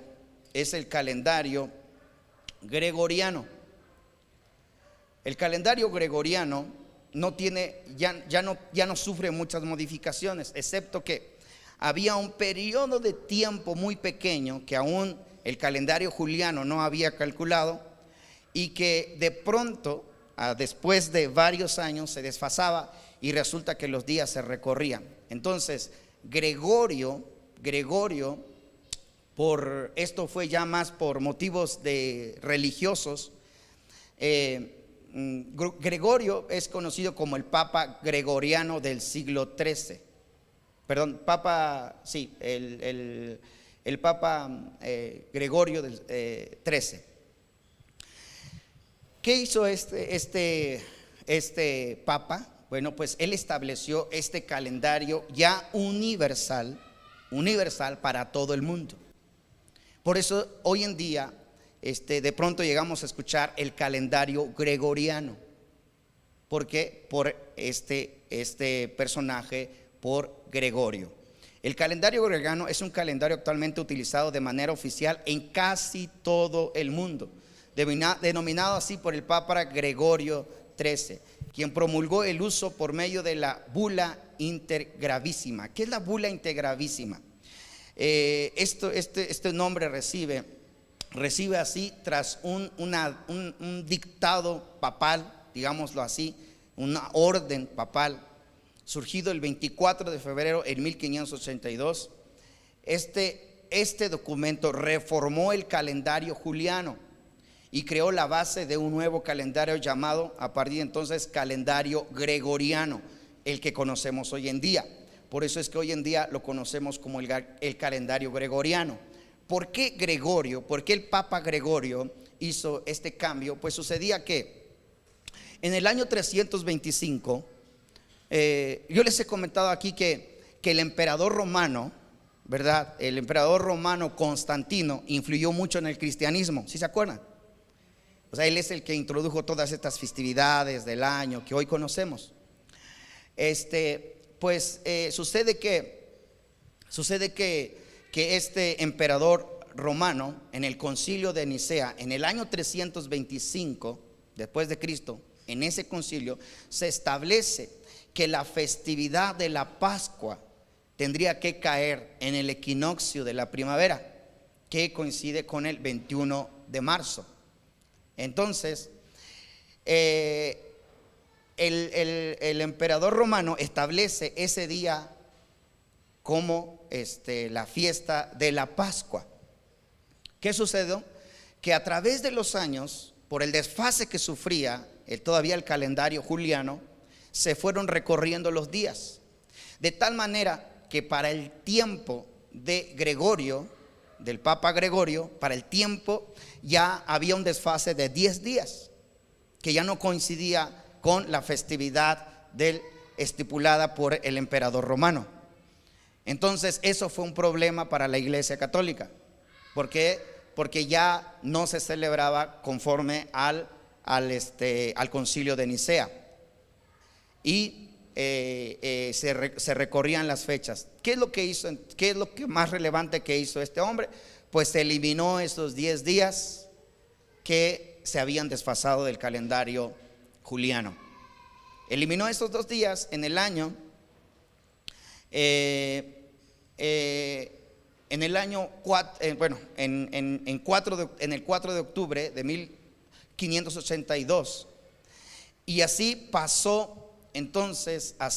gregoriano. El calendario gregoriano ya no sufre muchas modificaciones, excepto que había un periodo de tiempo muy pequeño que aún el calendario juliano no había calculado, y que de pronto, después de varios años, se desfasaba y resulta que los días se recorrían. Entonces Gregorio, por esto fue ya más por motivos religiosos. Gregorio es conocido como el Papa Gregoriano del siglo XIII. Perdón, el Papa Gregorio del XIII. ¿Qué hizo este Papa? Bueno, pues él estableció este calendario ya universal para todo el mundo. Por eso hoy en día de pronto llegamos a escuchar el calendario gregoriano. ¿Por qué? Por este personaje, por Gregorio. El calendario gregoriano es un calendario actualmente utilizado de manera oficial en casi todo el mundo, denominado así por el Papa Gregorio XIII, quien promulgó el uso por medio de la bula intergravísima. ¿Qué es la bula intergravísima? Este nombre recibe así tras un dictado papal, digámoslo así, una orden papal, surgido el 24 de febrero en 1582. Este documento reformó el calendario juliano y creó la base de un nuevo calendario llamado a partir de entonces calendario gregoriano, el que conocemos hoy en día. Por eso es que hoy en día lo conocemos como el calendario gregoriano. ¿Por qué Gregorio? ¿Por qué el Papa Gregorio hizo este cambio? Pues sucedía que En el año 325, yo les he comentado aquí que el emperador romano, ¿verdad? El emperador romano Constantino influyó mucho en el cristianismo, ¿sí se acuerdan? O sea, él es el que introdujo todas estas festividades del año que hoy conocemos. Sucede que este emperador romano, en el concilio de Nicea, en el año 325 después de Cristo, en ese concilio se establece que la festividad de la Pascua tendría que caer en el equinoccio de la primavera, que coincide con el 21 de marzo. Entonces, el emperador romano establece ese día como la fiesta de la Pascua. ¿Qué sucedió? Que a través de los años, por el desfase que sufría todavía el calendario juliano, se fueron recorriendo los días, de tal manera que para el tiempo de Gregorio, del Papa Gregorio, para el tiempo ya había un desfase de 10 días, que ya no coincidía con la festividad estipulada por el emperador romano. Entonces eso fue un problema para la Iglesia Católica. ¿Por qué? Porque ya no se celebraba conforme al concilio de Nicea, y se recorrían las fechas. ¿Qué es lo que hizo? ¿Qué es lo que más relevante que hizo este hombre? Pues se eliminó esos 10 días que se habían desfasado del calendario juliano. Eliminó esos 2 días en el año en el 4 de octubre de 1582, y así pasó entonces a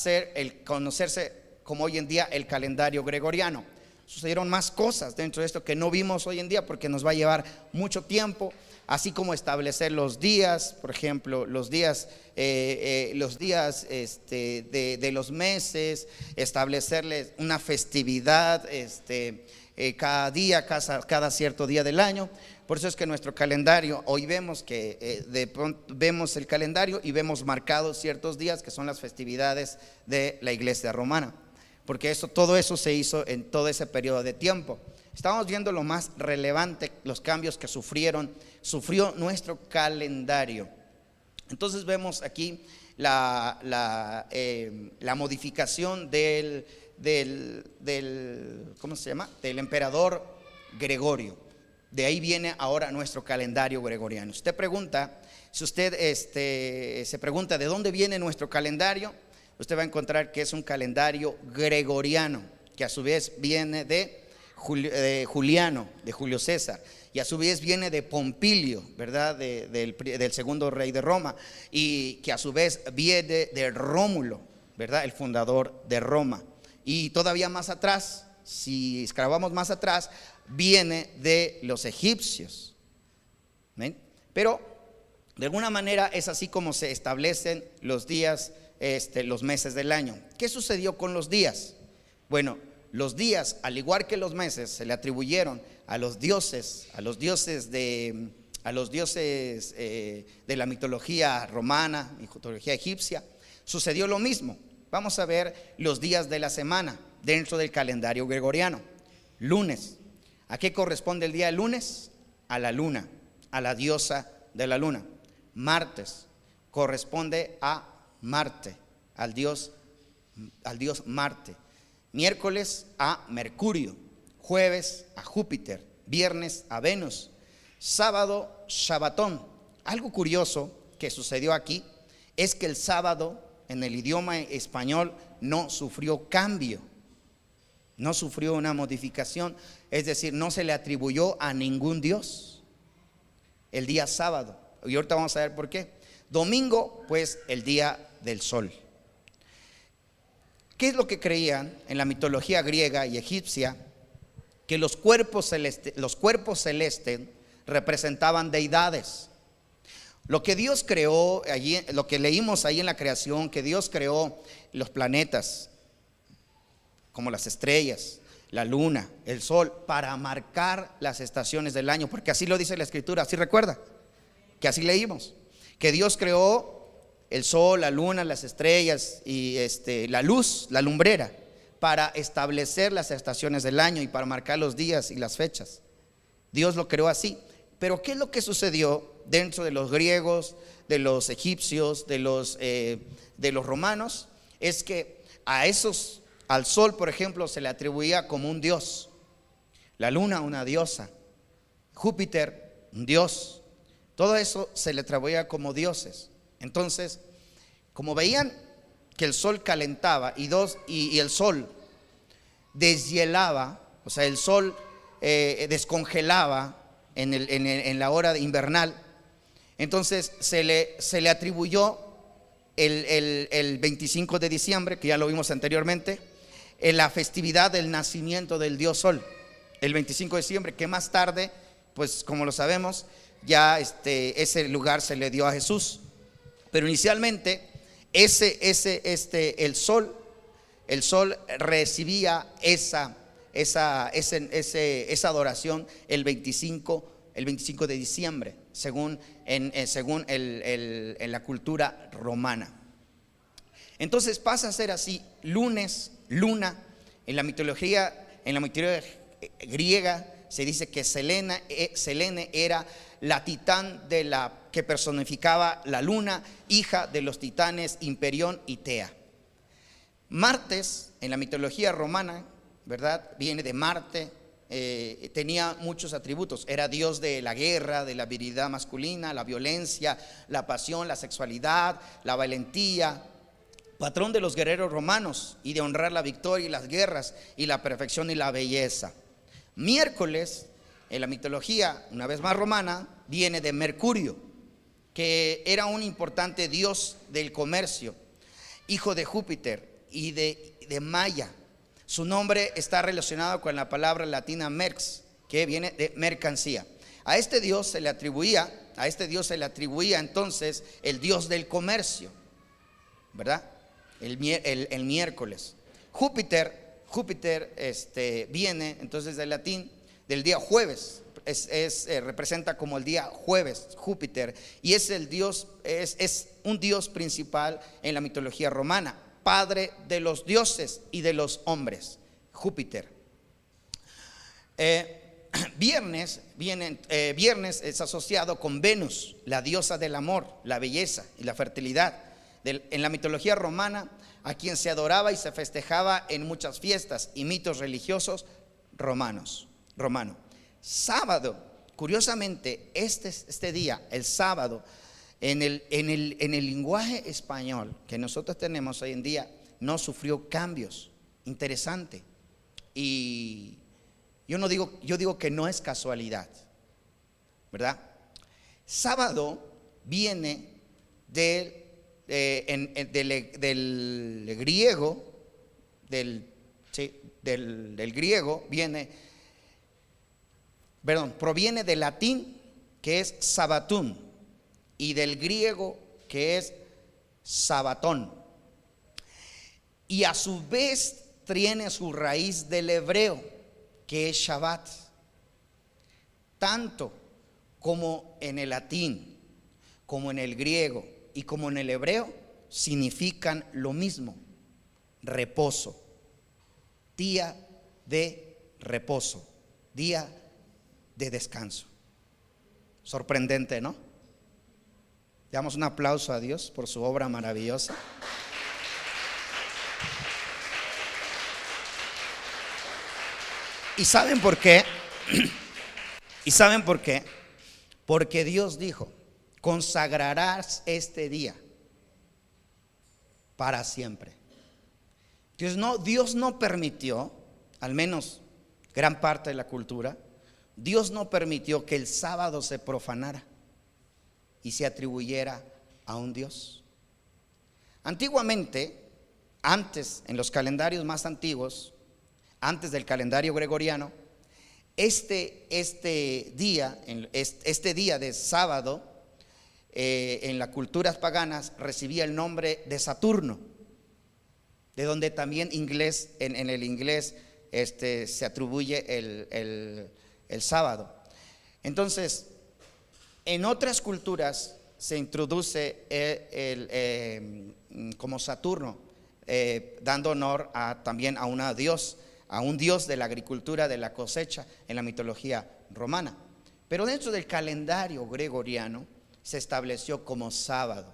conocerse como hoy en día el calendario gregoriano. Sucedieron más cosas dentro de esto que no vimos hoy en día, porque nos va a llevar mucho tiempo, así como establecer los días, por ejemplo, los días de los meses, establecerles una festividad cada día, cada cierto día del año. Por eso es que nuestro calendario, hoy vemos que de pronto vemos el calendario y vemos marcados ciertos días que son las festividades de la Iglesia romana, porque todo eso se hizo en todo ese periodo de tiempo. Estamos viendo lo más relevante, los cambios que sufrió nuestro calendario. Entonces vemos aquí la modificación del ¿cómo se llama? Del emperador Gregorio. De ahí viene ahora nuestro calendario gregoriano. Usted pregunta, si usted se pregunta de dónde viene nuestro calendario, usted va a encontrar que es un calendario gregoriano, que a su vez viene de Juliano, de Julio César, y a su vez viene de Pompilio, ¿verdad? Del segundo rey de Roma, y que a su vez viene de Rómulo, ¿verdad? El fundador de Roma. Y todavía más atrás, si escarbamos más atrás, viene de los egipcios. ¿Ven? Pero de alguna manera es así como se establecen los días, los meses del año. ¿Qué sucedió con los días? Bueno, los días, al igual que los meses, se le atribuyeron a los dioses de la mitología romana, mitología egipcia. Sucedió lo mismo. Vamos a ver los días de la semana dentro del calendario gregoriano. Lunes. ¿A qué corresponde el día de lunes? A la luna, a la diosa de la luna. Martes corresponde a Marte, al dios Marte. Miércoles a Mercurio. Jueves a Júpiter. Viernes a Venus. Sábado, Shabbatón. Algo curioso que sucedió aquí es que el sábado en el idioma español no sufrió cambio, no sufrió una modificación, es decir, no se le atribuyó a ningún dios el día sábado. Y ahorita vamos a ver por qué. Domingo, pues el día del sol. ¿Qué es lo que creían en la mitología griega y egipcia? Que los cuerpos celestes representaban deidades. Lo que Dios creó allí, lo que leímos ahí en la creación, que Dios creó los planetas, como las estrellas, la luna, el sol, para marcar las estaciones del año, porque así lo dice la Escritura. ¿Así recuerda? Que así leímos, que Dios creó el sol, la luna, las estrellas y la luz, la lumbrera, para establecer las estaciones del año y para marcar los días y las fechas. Dios lo creó así. Pero ¿qué es lo que sucedió dentro de los griegos, de los egipcios, de los romanos? Es que al sol, por ejemplo, se le atribuía como un dios, la luna una diosa, Júpiter un dios. Todo eso se le atribuía como dioses. Entonces, como veían que el sol calentaba y el sol deshielaba, o sea, el sol descongelaba en la hora invernal, entonces se le atribuyó el 25 de diciembre, que ya lo vimos anteriormente, en la festividad del nacimiento del dios sol, el 25 de diciembre, que más tarde, pues como lo sabemos, ya ese lugar se le dio a Jesús. Pero inicialmente el sol recibía esa adoración el 25 de diciembre, según en la cultura romana. Entonces pasa a ser así: lunes, luna. En la mitología griega se dice que Selene era la titán que personificaba la luna, hija de los titanes Hisperión y Tea. Martes, en la mitología romana, ¿verdad?, viene de Marte. Tenía muchos atributos. Era dios de la guerra, de la virilidad masculina, la violencia, la pasión, la sexualidad, la valentía. Patrón de los guerreros romanos y de honrar la victoria y las guerras y la perfección y la belleza. Miércoles, en la mitología, una vez más romana, viene de Mercurio, que era un importante dios del comercio, hijo de Júpiter y de Maya. Su nombre está relacionado con la palabra latina merx, que viene de mercancía. A este dios se le atribuía entonces el dios del comercio, ¿verdad? El miércoles. Júpiter viene entonces del latín del día jueves. Representa como el día jueves, Júpiter, y es un dios principal en la mitología romana, padre de los dioses y de los hombres, Júpiter. Viernes es asociado con Venus, la diosa del amor, la belleza y la fertilidad. En la mitología romana, a quien se adoraba y se festejaba en muchas fiestas y mitos religiosos romano. Sábado, curiosamente, este día, el sábado, en el lenguaje español que nosotros tenemos hoy en día, no sufrió cambios. Interesante. Y yo digo que no es casualidad, ¿verdad? Sábado viene del griego, proviene del latín, que es sabatún, y del griego, que es sabatón, y a su vez tiene su raíz del hebreo, que es Shabbat. Tanto como en el latín, como en el griego y como en el hebreo, significan lo mismo: reposo, día de reposo, día de descanso. Sorprendente, ¿no? Damos un aplauso a Dios por su obra maravillosa. ¿Y saben por qué? Porque Dios dijo: consagrarás este día para siempre. Dios no permitió, al menos gran parte de la cultura, Dios no permitió que el sábado se profanara y se atribuyera a un Dios. Antiguamente, antes, en los calendarios más antiguos, antes del calendario gregoriano, este día de sábado, en las culturas paganas, recibía el nombre de Saturno, de donde también en el inglés se atribuye el sábado. Entonces, en otras culturas se introduce como Saturno, dando honor también a un dios de la agricultura, de la cosecha en la mitología romana. Pero dentro del calendario gregoriano se estableció como sábado,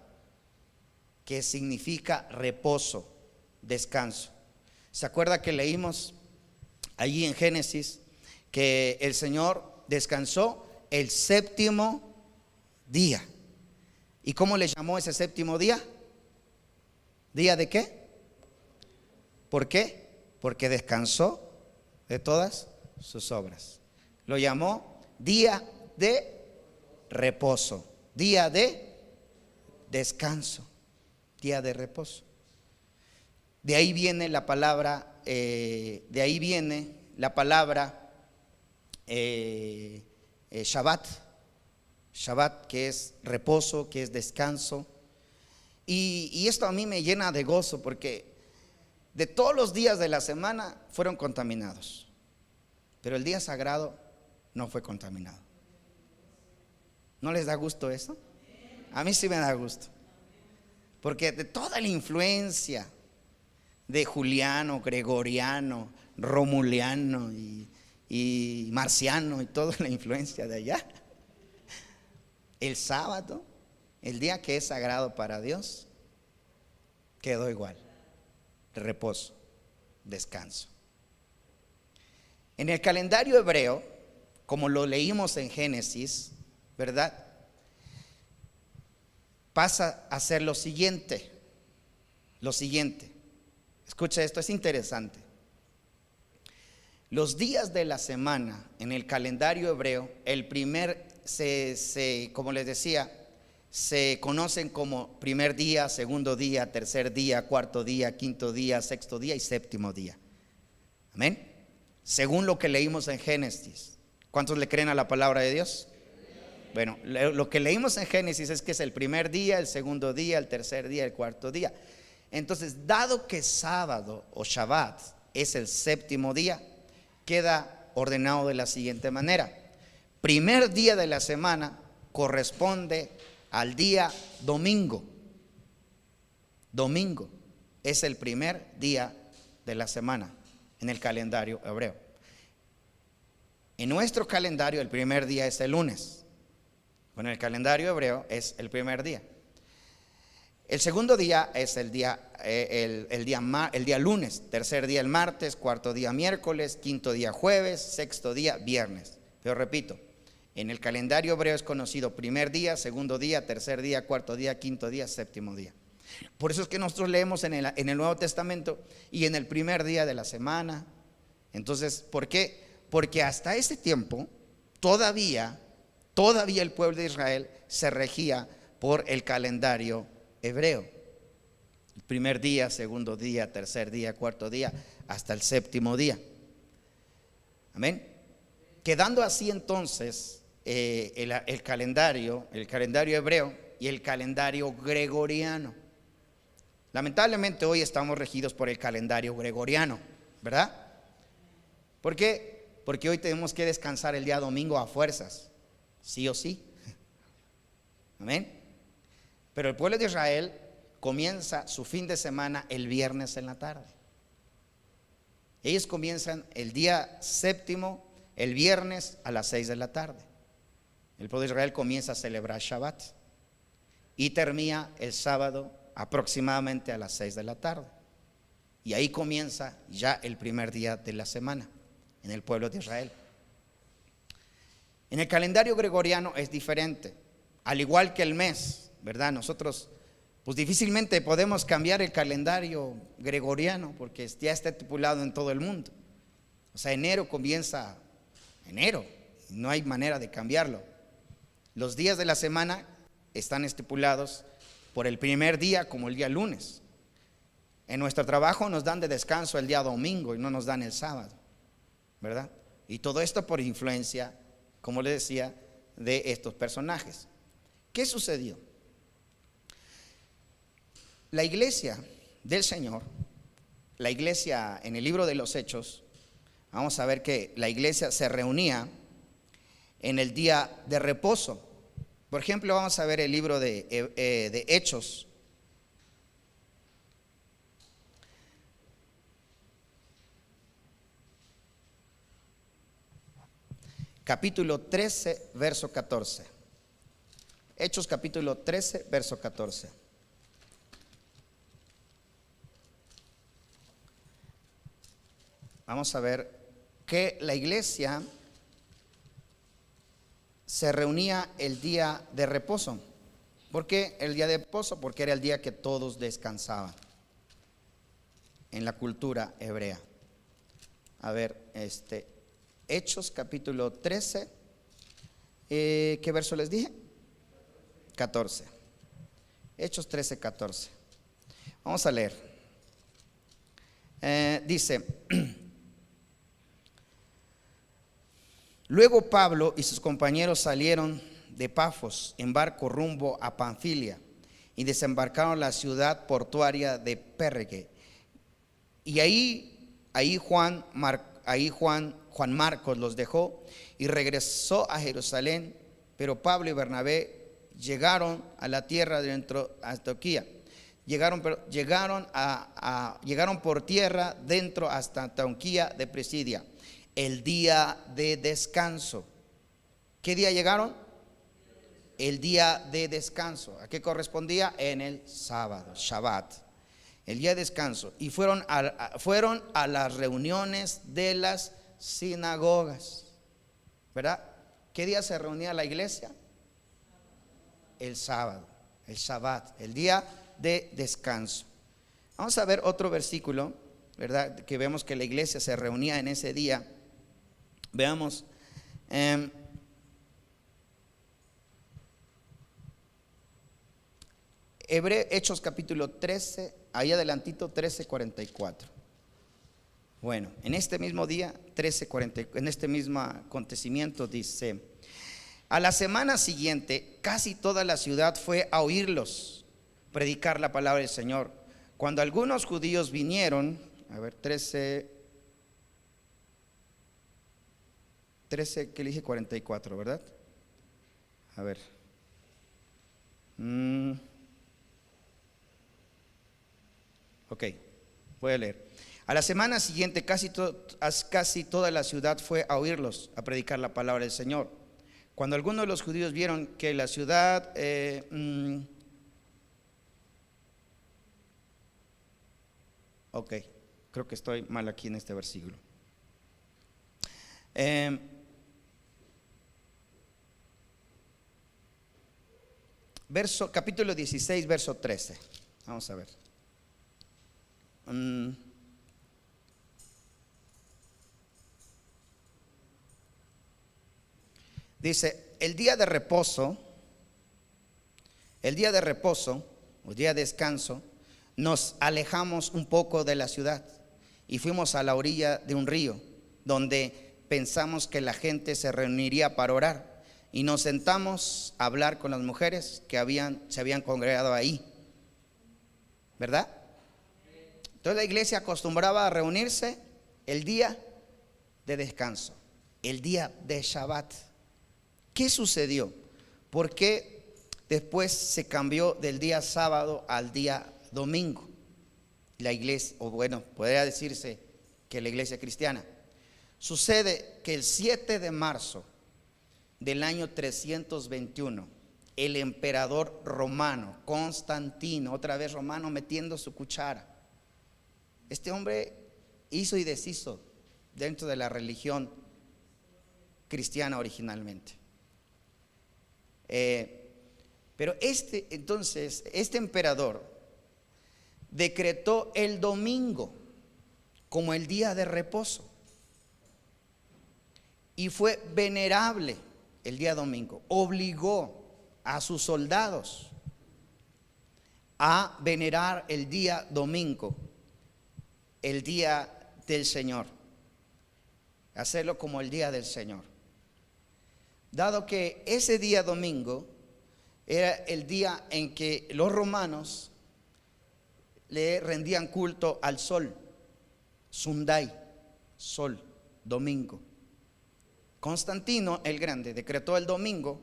que significa reposo, descanso. ¿Se acuerda que leímos allí en Génesis que el Señor descansó el séptimo día? ¿Y cómo le llamó ese séptimo día? ¿Día de qué? ¿Por qué? Porque descansó de todas sus obras. Lo llamó día de reposo, día de descanso, día de reposo. De ahí viene la palabra, Shabbat. Shabbat, que es reposo, que es descanso. Y esto a mí me llena de gozo, porque de todos los días de la semana fueron contaminados, pero el día sagrado no fue contaminado. ¿No les da gusto eso? A mí sí me da gusto, porque de toda la influencia de Juliano, Gregoriano, Romuliano y Marciano y toda la influencia de allá, el sábado, el día que es sagrado para Dios, quedó igual. Reposo, descanso. En el calendario hebreo, como lo leímos en Génesis, ¿verdad? Pasa a ser lo siguiente. Escucha esto, es interesante. Los días de la semana en el calendario hebreo, el primer como les decía, se conocen como primer día, segundo día, tercer día, cuarto día, quinto día, sexto día y séptimo día. Amén. Según lo que leímos en Génesis. ¿Cuántos le creen a la palabra de Dios? Bueno, lo que leímos en Génesis es que es el primer día, el segundo día, el tercer día, el cuarto día. Entonces, dado que sábado o Shabbat es el séptimo día, queda ordenado de la siguiente manera. Primer día de la semana corresponde al día domingo. Domingo es el primer día de la semana en el calendario hebreo. En nuestro calendario el primer día es el lunes. Bueno, en el calendario hebreo es el primer día. El segundo día es el día lunes, tercer día el martes, cuarto día miércoles, quinto día jueves, sexto día viernes. Pero repito, en el calendario hebreo es conocido primer día, segundo día, tercer día, cuarto día, quinto día, séptimo día. Por eso es que nosotros leemos en el Nuevo Testamento y en el primer día de la semana. Entonces, ¿por qué? Porque hasta ese tiempo todavía el pueblo de Israel se regía por el calendario hebreo. El primer día, segundo día, tercer día, cuarto día, hasta el séptimo día. Amén. Quedando así entonces el calendario hebreo y el calendario gregoriano. Lamentablemente hoy estamos regidos por el calendario gregoriano, ¿verdad? ¿Por qué? Porque hoy tenemos que descansar el día domingo a fuerzas, sí o sí. Amén. Pero el pueblo de Israel comienza su fin de semana el viernes en la tarde. Ellos comienzan el día séptimo, el viernes a las 6 de la tarde. El pueblo de Israel comienza a celebrar Shabbat y termina el sábado aproximadamente a las 6 de la tarde. Y ahí comienza ya el primer día de la semana en el pueblo de Israel. En el calendario gregoriano es diferente. Al igual que el mes, ¿verdad? Nosotros pues difícilmente podemos cambiar el calendario gregoriano porque ya está estipulado en todo el mundo. O sea, enero comienza enero, no hay manera de cambiarlo. Los días de la semana están estipulados por el primer día como el día lunes. En nuestro trabajo nos dan de descanso el día domingo y no nos dan el sábado, ¿verdad? Y todo esto por influencia, como les decía, de estos personajes. ¿Qué sucedió? La iglesia del Señor, la iglesia en el libro de los Hechos, vamos a ver que la iglesia se reunía en el día de reposo, Por ejemplo, vamos a ver el libro de Hechos. Capítulo 13, verso 14. Hechos capítulo 13, verso 14. Vamos a ver que la iglesia se reunía el día de reposo. ¿Por qué el día de reposo? Porque era el día que todos descansaban en la cultura hebrea. A ver, Hechos capítulo 13, ¿qué verso les dije? 14. Hechos 13, 14. Vamos a leer. Dice: luego Pablo y sus compañeros salieron de Pafos en barco rumbo a Panfilia y desembarcaron en la ciudad portuaria de Perge. Y ahí Juan Marcos los dejó y regresó a Jerusalén. Pero Pablo y Bernabé llegaron a la tierra dentro de Antioquía. Llegaron por tierra dentro hasta Antioquía de Pisidia, el día de descanso. ¿Qué día llegaron? El día de descanso. ¿A qué correspondía? En el sábado, Shabbat, el día de descanso. Y fueron a las reuniones de las sinagogas, ¿verdad? ¿Qué día se reunía la iglesia? El sábado, el Shabbat, el día de descanso. Vamos a ver otro versículo, ¿verdad? Que vemos que la iglesia se reunía en ese día. Veamos Hechos capítulo 13, ahí adelantito, 13:44. Bueno, en este mismo día, 13:40, en este mismo acontecimiento dice: a la semana siguiente, casi toda la ciudad fue a oírlos predicar la palabra del Señor. Cuando algunos judíos vinieron, a ver, 13, que le dije 44, ¿verdad? A ver. Ok, voy a leer. A la semana siguiente casi toda la ciudad fue a oírlos, a predicar la palabra del Señor. Cuando algunos de los judíos vieron que la ciudad ok, creo que estoy mal aquí en este versículo. Capítulo 16, verso 13. Vamos a ver. Dice: el día de reposo, o día de descanso, nos alejamos un poco de la ciudad y fuimos a la orilla de un río, donde pensamos que la gente se reuniría para orar, y nos sentamos a hablar con las mujeres que se habían congregado ahí, ¿verdad? Entonces la iglesia acostumbraba a reunirse el día de descanso, el día de Shabbat. ¿Qué sucedió? ¿Por qué después se cambió del día sábado al día domingo la iglesia? O bueno, podría decirse que la iglesia cristiana. Sucede que el 7 de marzo del año 321, el emperador romano, Constantino, otra vez romano metiendo su cuchara. Este hombre hizo y deshizo dentro de la religión cristiana originalmente. Pero este emperador decretó el domingo como el día de reposo, y fue venerable el día domingo. Obligó a sus soldados a venerar el día domingo, el día del Señor, hacerlo como el día del Señor, dado que ese día domingo era el día en que los romanos le rendían culto al sol, Sunday, sol, domingo. Constantino el Grande decretó el domingo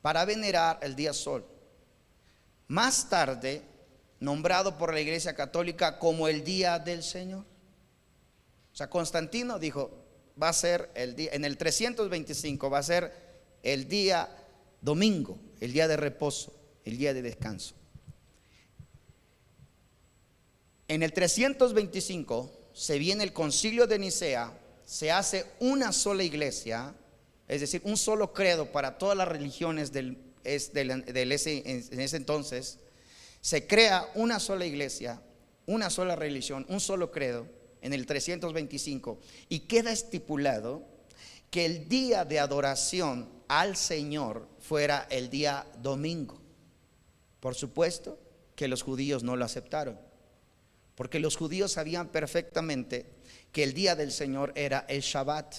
para venerar el día sol. Más tarde, nombrado por la Iglesia Católica como el día del Señor. O sea, Constantino dijo, va a ser el día, en el 325 va a ser el día domingo, el día de reposo, el día de descanso. En el 325 se viene el Concilio de Nicea, se hace una sola iglesia, es decir, un solo credo para todas las religiones en ese entonces. Se crea una sola iglesia, una sola religión, un solo credo en el 325, y queda estipulado que el día de adoración al Señor fuera el día domingo. Por supuesto que los judíos no lo aceptaron, porque los judíos sabían perfectamente que el día del Señor era el Shabbat.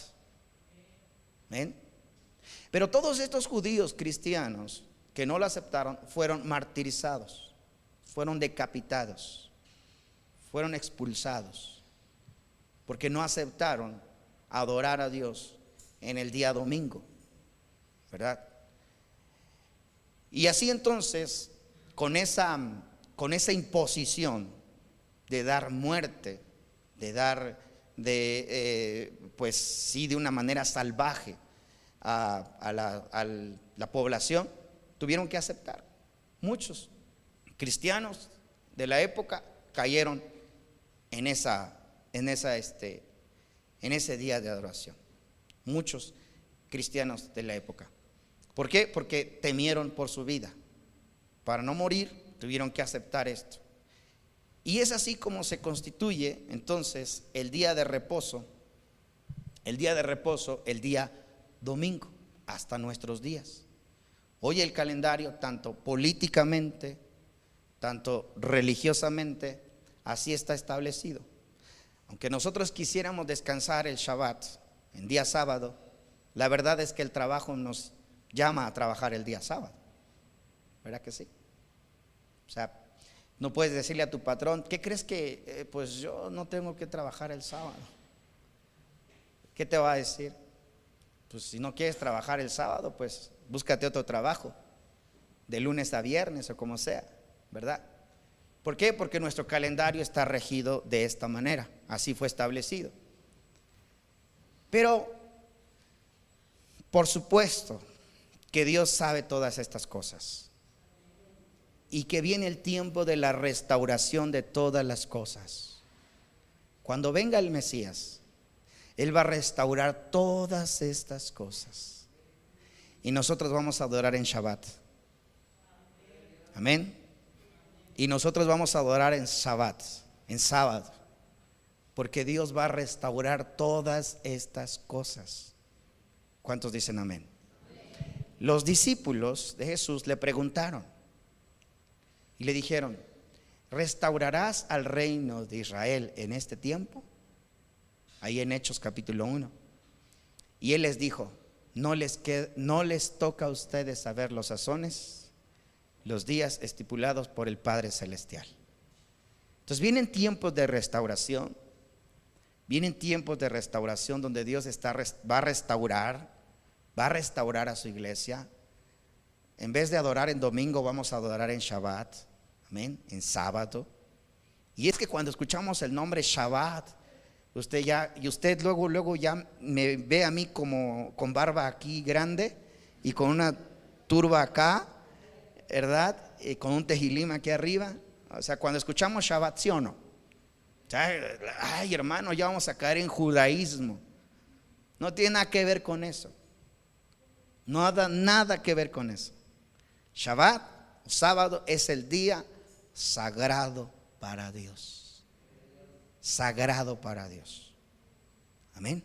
¿Ven? Pero todos estos judíos cristianos que no lo aceptaron fueron martirizados, fueron decapitados, fueron expulsados, porque no aceptaron adorar a Dios en el día domingo, ¿verdad? Y así entonces, con esa imposición de dar muerte, de dar, pues sí, de una manera salvaje a la población, tuvieron que aceptar. Muchos cristianos de la época cayeron en ese día de adoración. Muchos cristianos de la época. ¿Por qué? Porque temieron por su vida. Para no morir, tuvieron que aceptar esto. Y es así como se constituye entonces el día de reposo, el día domingo, hasta nuestros días. Hoy el calendario, tanto políticamente, tanto religiosamente, así está establecido. Aunque nosotros quisiéramos descansar el Shabbat en día sábado, la verdad es que el trabajo nos llama a trabajar el día sábado. ¿Verdad que sí? O sea, no puedes decirle a tu patrón, ¿qué crees que? Pues yo no tengo que trabajar el sábado. ¿Qué te va a decir? Pues si no quieres trabajar el sábado, pues búscate otro trabajo, de lunes a viernes o como sea, ¿verdad? ¿Por qué? Porque nuestro calendario está regido de esta manera, así fue establecido. Pero, por supuesto, que Dios sabe todas estas cosas y que viene el tiempo de la restauración de todas las cosas. Cuando venga el Mesías, Él va a restaurar todas estas cosas y nosotros vamos a adorar en Shabbat. Amén. Y nosotros vamos a adorar en Shabbat, en sábado, porque Dios va a restaurar todas estas cosas. ¿Cuántos dicen amén? Los discípulos de Jesús le preguntaron y le dijeron, ¿restaurarás al reino de Israel en este tiempo? Ahí en Hechos capítulo 1. Y Él les dijo, no les toca a ustedes saber los sazones, los días estipulados por el Padre Celestial. Entonces vienen tiempos de restauración, donde Dios va a restaurar a su iglesia. En vez de adorar en domingo, vamos a adorar en Shabbat, amén, en sábado. Y es que cuando escuchamos el nombre Shabbat, usted luego ya me ve a mí como con barba aquí grande y con una turba acá, ¿verdad? Y con un tejilim aquí arriba. O sea, cuando escuchamos Shabbat, ¿sí o no? O sea, ay, hermano, ya vamos a caer en judaísmo. No tiene nada que ver con eso. Nada que ver con eso. Shabbat, sábado, es el día sagrado para Dios. Sagrado para Dios. Amén.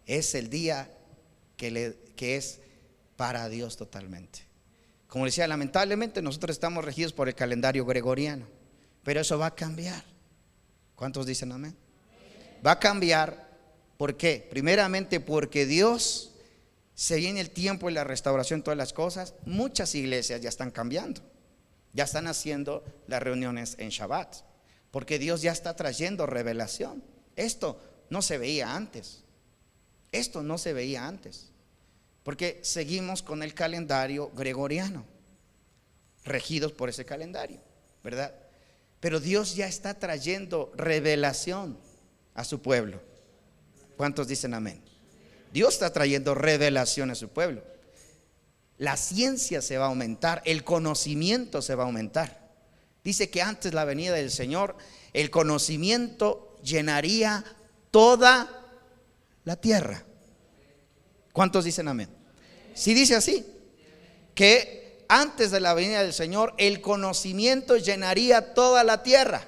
Es el día que es para Dios totalmente. Como decía, lamentablemente nosotros estamos regidos por el calendario gregoriano, pero eso va a cambiar. ¿Cuántos dicen amén? Va a cambiar. ¿Por qué? Primeramente porque Dios, se viene el tiempo y la restauración de todas las cosas. Muchas iglesias ya están cambiando, ya están haciendo las reuniones en Shabbat, porque Dios ya está trayendo revelación. Esto no se veía antes. porque seguimos con el calendario gregoriano, regidos por ese calendario, ¿verdad? Pero Dios ya está trayendo revelación a su pueblo. ¿Cuántos dicen amén? Dios está trayendo revelación a su pueblo. La ciencia se va a aumentar, el conocimiento se va a aumentar. Dice que antes de la venida del Señor, el conocimiento llenaría toda la tierra. ¿Cuántos dicen amén? Sí, dice así, que antes de la venida del Señor, el conocimiento llenaría toda la tierra.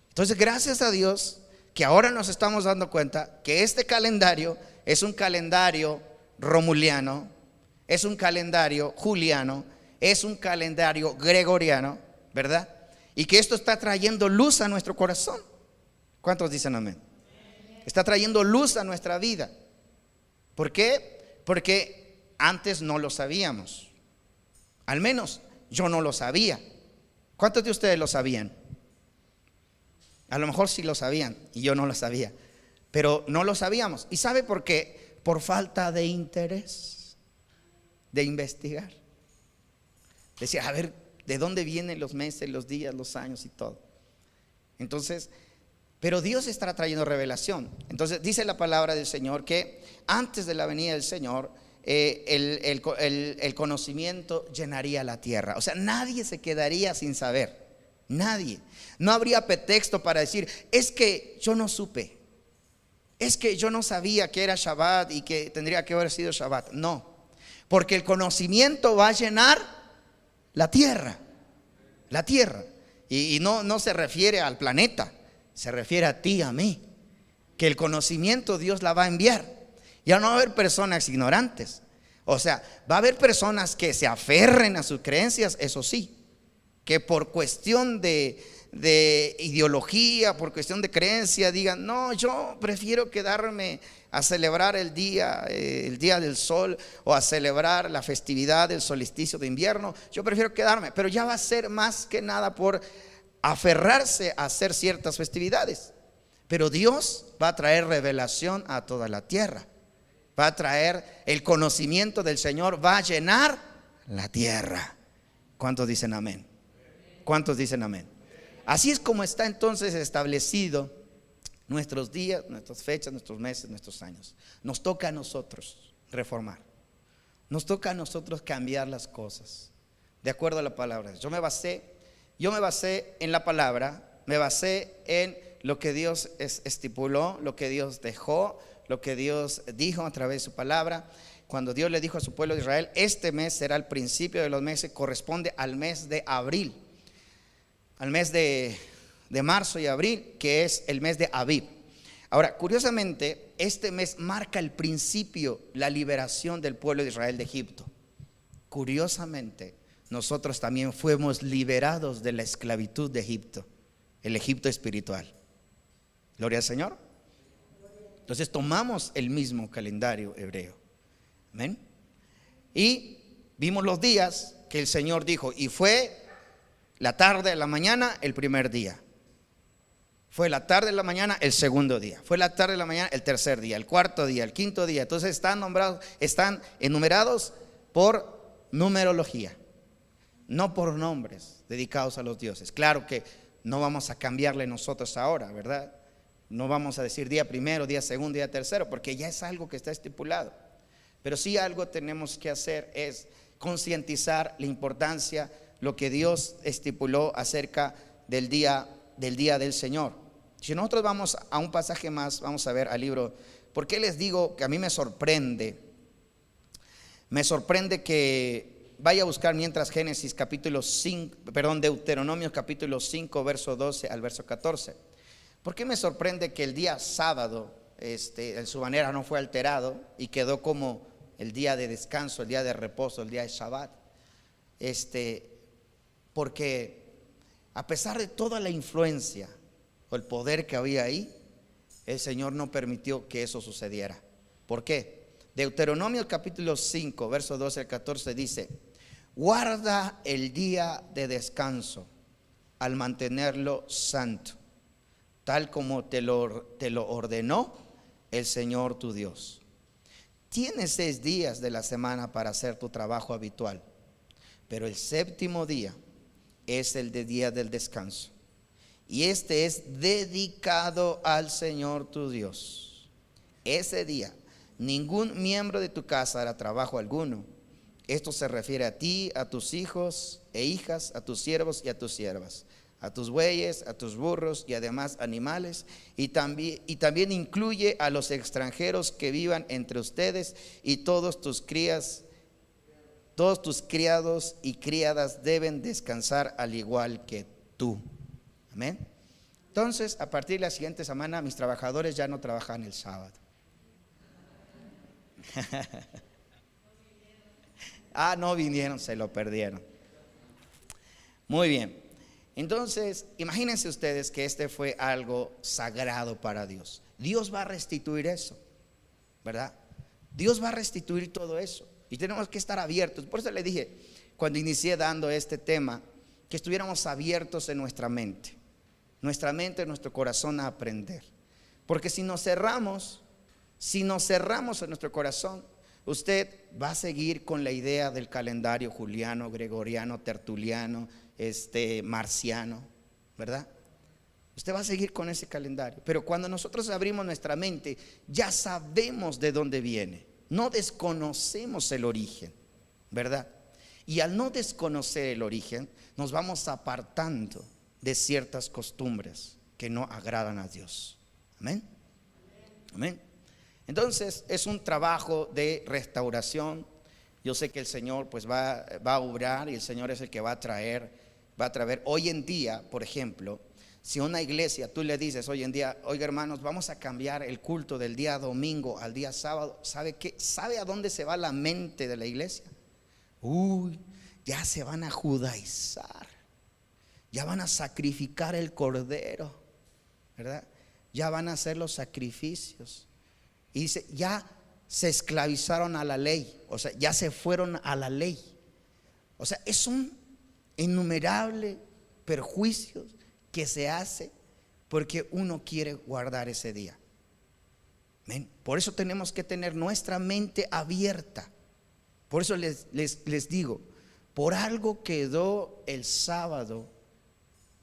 Entonces, gracias a Dios que ahora nos estamos dando cuenta que este calendario es un calendario romuliano, es un calendario juliano, es un calendario gregoriano, ¿verdad? Y que esto está trayendo luz a nuestro corazón. ¿Cuántos dicen amén? Está trayendo luz a nuestra vida. ¿Por qué? Porque antes no lo sabíamos. Al menos yo no lo sabía. ¿Cuántos de ustedes lo sabían? A lo mejor sí lo sabían y yo no lo sabía, pero no lo sabíamos. ¿Y sabe por qué? Por falta de interés, de investigar. Decía, a ver, ¿de dónde vienen los meses, los días, los años y todo? Entonces, pero Dios estará trayendo revelación. Entonces dice la palabra del Señor que antes de la venida del Señor, el conocimiento llenaría la tierra. O sea, nadie se quedaría sin saber. Nadie. No habría pretexto para decir, es que yo no supe, es que yo no sabía que era Shabbat y que tendría que haber sido Shabbat. No, porque el conocimiento va a llenar la tierra. La tierra. Y no se refiere al planeta, se refiere a ti, a mí. Que el conocimiento Dios la va a enviar. Ya no va a haber personas ignorantes. O sea, va a haber personas que se aferren a sus creencias, eso sí, que por cuestión de ideología, por cuestión de creencia, digan, no, yo prefiero quedarme a celebrar el día del sol, o a celebrar la festividad del solsticio de invierno. Yo prefiero quedarme, pero ya va a ser más que nada por aferrarse a hacer ciertas festividades. Pero Dios va a traer revelación a toda la tierra. Va a traer el conocimiento del Señor, va a llenar la tierra. ¿Cuántos dicen amén? ¿Cuántos dicen amén? Así es como está entonces establecido nuestros días, nuestras fechas, nuestros meses, nuestros años. Nos toca a nosotros reformar. Nos toca a nosotros cambiar las cosas de acuerdo a la palabra. Yo me basé en la palabra, me basé en lo que Dios estipuló, lo que Dios dejó, lo que Dios dijo a través de su palabra. Cuando Dios le dijo a su pueblo de Israel, este mes será el principio de los meses, corresponde al mes de abril, al mes de marzo y abril, que es el mes de Abib. Ahora, curiosamente, este mes marca el principio, la liberación del pueblo de Israel de Egipto. Curiosamente, nosotros también fuimos liberados de la esclavitud de Egipto, el Egipto espiritual. Gloria al Señor. Entonces tomamos el mismo calendario hebreo. Amén. Y vimos los días que el Señor dijo, y fue la tarde, la mañana, el primer día. Fue la tarde, la mañana, el segundo día. Fue la tarde, la mañana, el tercer día, el cuarto día, el quinto día. Entonces están enumerados por numerología, no por nombres dedicados a los dioses. Claro que no vamos a cambiarle nosotros ahora, ¿verdad? No vamos a decir día primero, día segundo, día tercero, porque ya es algo que está estipulado. Pero sí algo tenemos que hacer es concientizar la importancia, lo que Dios estipuló acerca del día del Señor. Si nosotros vamos a un pasaje más, vamos a ver al libro. ¿Por qué les digo que a mí me sorprende? Me sorprende que vaya a buscar mientras Génesis capítulo 5, Deuteronomio capítulo 5, verso 12 al verso 14. ¿Por qué me sorprende que el día sábado en su manera no fue alterado y quedó como el día de descanso, el día de reposo, el día de Shabbat? Porque a pesar de toda la influencia o el poder que había ahí, el Señor no permitió que eso sucediera. ¿Por qué? Deuteronomio capítulo 5, verso 12 al 14 dice: guarda el día de descanso al mantenerlo santo, tal como te lo ordenó el Señor tu Dios. Tienes 6 días de la semana para hacer tu trabajo habitual, pero el séptimo día es el de día del descanso. Y este es dedicado al Señor tu Dios. Ese día ningún miembro de tu casa hará trabajo alguno. Esto se refiere a ti, a tus hijos e hijas, a tus siervos y a tus siervas, a tus bueyes, a tus burros y además animales, y también incluye a los extranjeros que vivan entre ustedes, y todos tus criados y criadas deben descansar al igual que tú. Amén. Entonces, a partir de la siguiente semana, mis trabajadores ya no trabajan el sábado. No vinieron, se lo perdieron. Muy bien. Entonces, imagínense ustedes que este fue algo sagrado para Dios. Dios va a restituir eso, ¿verdad? Dios va a restituir todo eso. Y tenemos que estar abiertos. Por eso le dije, cuando inicié dando este tema, que estuviéramos abiertos en nuestra mente, nuestro corazón a aprender. Porque si nos cerramos en nuestro corazón, usted va a seguir con la idea del calendario juliano, gregoriano, tertuliano, marciano, ¿verdad? Usted va a seguir con ese calendario. Pero cuando nosotros abrimos nuestra mente, ya sabemos de dónde viene. No desconocemos el origen, ¿verdad? Y al no desconocer el origen, nos vamos apartando de ciertas costumbres que no agradan a Dios. Amén. Amén. Entonces es un trabajo de restauración. Yo sé que el Señor pues va a obrar, y el Señor es el que va a traer. Hoy en día, por ejemplo, si una iglesia tú le dices hoy en día, oiga hermanos, vamos a cambiar el culto del día domingo al día sábado, ¿sabe qué? ¿Sabe a dónde se va la mente de la iglesia? Ya se van a judaizar, ya van a sacrificar el cordero, ¿verdad? Ya van a hacer los sacrificios. Y dice, ya se esclavizaron a la ley, o sea, ya se fueron a la ley. O sea, es un innumerable perjuicios que se hace porque uno quiere guardar ese día. ¿Ven? Por eso tenemos que tener nuestra mente abierta. Por eso les digo, por algo quedó el sábado,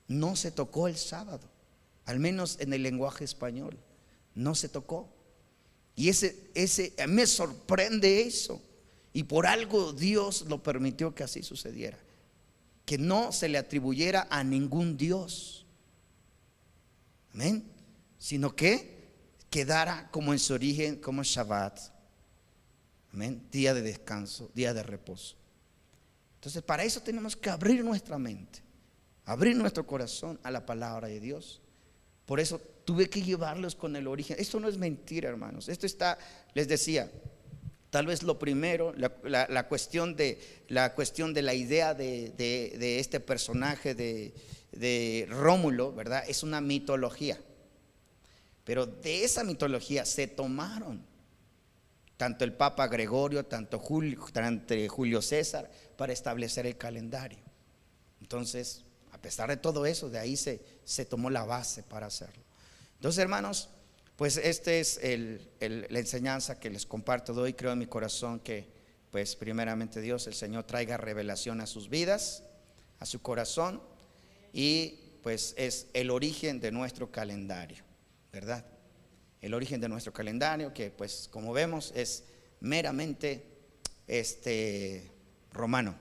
no se tocó el sábado, al menos en el lenguaje español, no se tocó. Y a mí me sorprende eso. Y por algo Dios lo permitió que así sucediera, que no se le atribuyera a ningún Dios, amén, sino que quedara como en su origen, como Shabbat, amén, día de descanso, día de reposo. Entonces para eso tenemos que abrir nuestra mente, abrir nuestro corazón a la palabra de Dios. Por eso tuve que llevarlos con el origen. Esto no es mentira, hermanos. Esto está, les decía, tal vez lo primero, la cuestión de la idea de este personaje de Rómulo, ¿verdad? Es una mitología. Pero de esa mitología se tomaron tanto el Papa Gregorio, tanto Julio César, para establecer el calendario. Entonces, a pesar de todo eso, de ahí se tomó la base para hacerlo. Entonces, hermanos, pues esta es la enseñanza que les comparto de hoy. Creo en mi corazón que pues primeramente Dios, el Señor, traiga revelación a sus vidas, a su corazón, y pues es el origen de nuestro calendario, ¿verdad? El origen de nuestro calendario, que pues como vemos es meramente romano.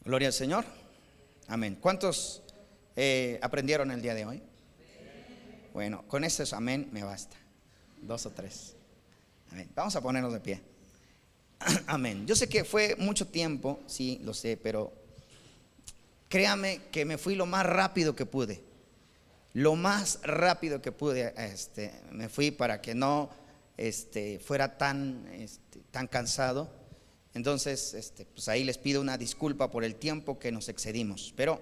Gloria al Señor. Amén. ¿Cuántos aprendieron el día de hoy? Bueno, con ese amén me basta. 2 o 3. Amén. Vamos a ponernos de pie. Amén. Yo sé que fue mucho tiempo, sí, lo sé, pero créame que me fui lo más rápido que pude. Lo más rápido que pude, me fui para que no fuera tan cansado. Entonces, pues ahí les pido una disculpa por el tiempo que nos excedimos. Pero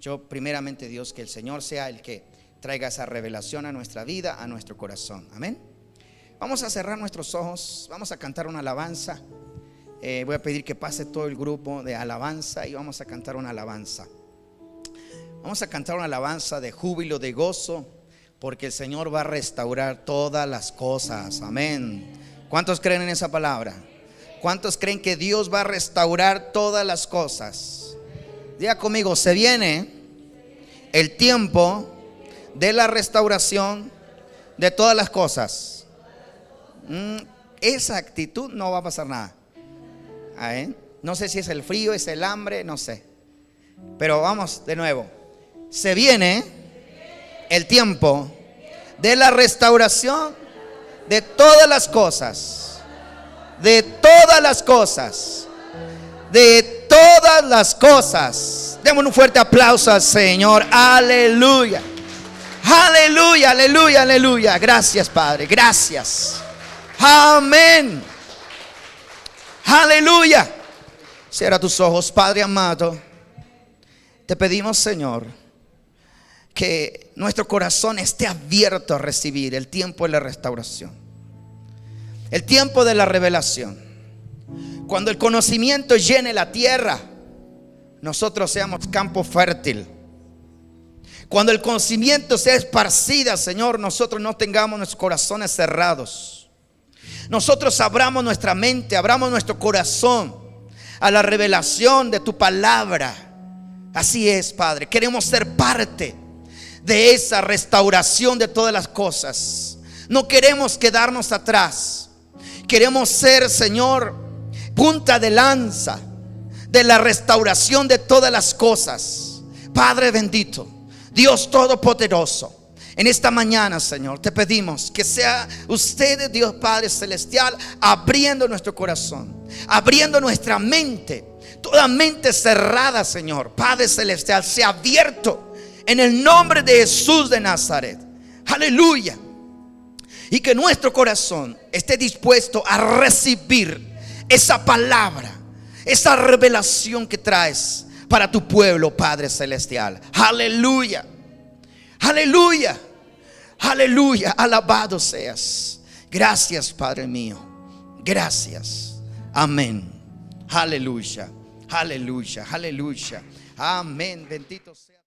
yo primeramente, Dios, que el Señor sea el que traiga esa revelación a nuestra vida, a nuestro corazón. Amén. Vamos a cerrar nuestros ojos, vamos a cantar una alabanza. Voy a pedir que pase todo el grupo de alabanza y vamos a cantar una alabanza. Vamos a cantar una alabanza de júbilo, de gozo, porque el Señor va a restaurar todas las cosas. Amén. ¿Cuántos creen en esa palabra? ¿Cuántos creen que Dios va a restaurar todas las cosas? Diga conmigo, se viene el tiempo de la restauración de todas las cosas. Esa actitud no va a pasar nada. No sé si es el frío, es el hambre, no sé. Pero vamos de nuevo. Se viene el tiempo de la restauración de todas las cosas. De todas las cosas. De todas las cosas. Demos un fuerte aplauso al Señor. Aleluya. Aleluya, aleluya, aleluya. Gracias, Padre, gracias. Amén. Aleluya. Cierra tus ojos, Padre amado. Te pedimos, Señor, que nuestro corazón esté abierto a recibir el tiempo de la restauración, el tiempo de la revelación. Cuando el conocimiento llene la tierra, nosotros seamos campo fértil. Cuando el conocimiento sea esparcida, Señor, nosotros no tengamos nuestros corazones cerrados. Nosotros abramos nuestra mente, abramos nuestro corazón a la revelación de tu palabra. Así es, Padre. Queremos ser parte de esa restauración de todas las cosas. No queremos quedarnos atrás. Queremos ser, Señor, punta de lanza de la restauración de todas las cosas. Padre bendito, Dios todopoderoso, en esta mañana, Señor, te pedimos que sea usted, Dios Padre celestial, abriendo nuestro corazón, abriendo nuestra mente. Toda mente cerrada, Señor, Padre celestial, sea abierto en el nombre de Jesús de Nazaret. Aleluya. Y que nuestro corazón esté dispuesto a recibir esa palabra, esa revelación que traes para tu pueblo, Padre celestial. Aleluya. Aleluya. Aleluya. Alabado seas. Gracias, Padre mío. Gracias. Amén. Aleluya. Aleluya. Aleluya. Amén. Bendito sea.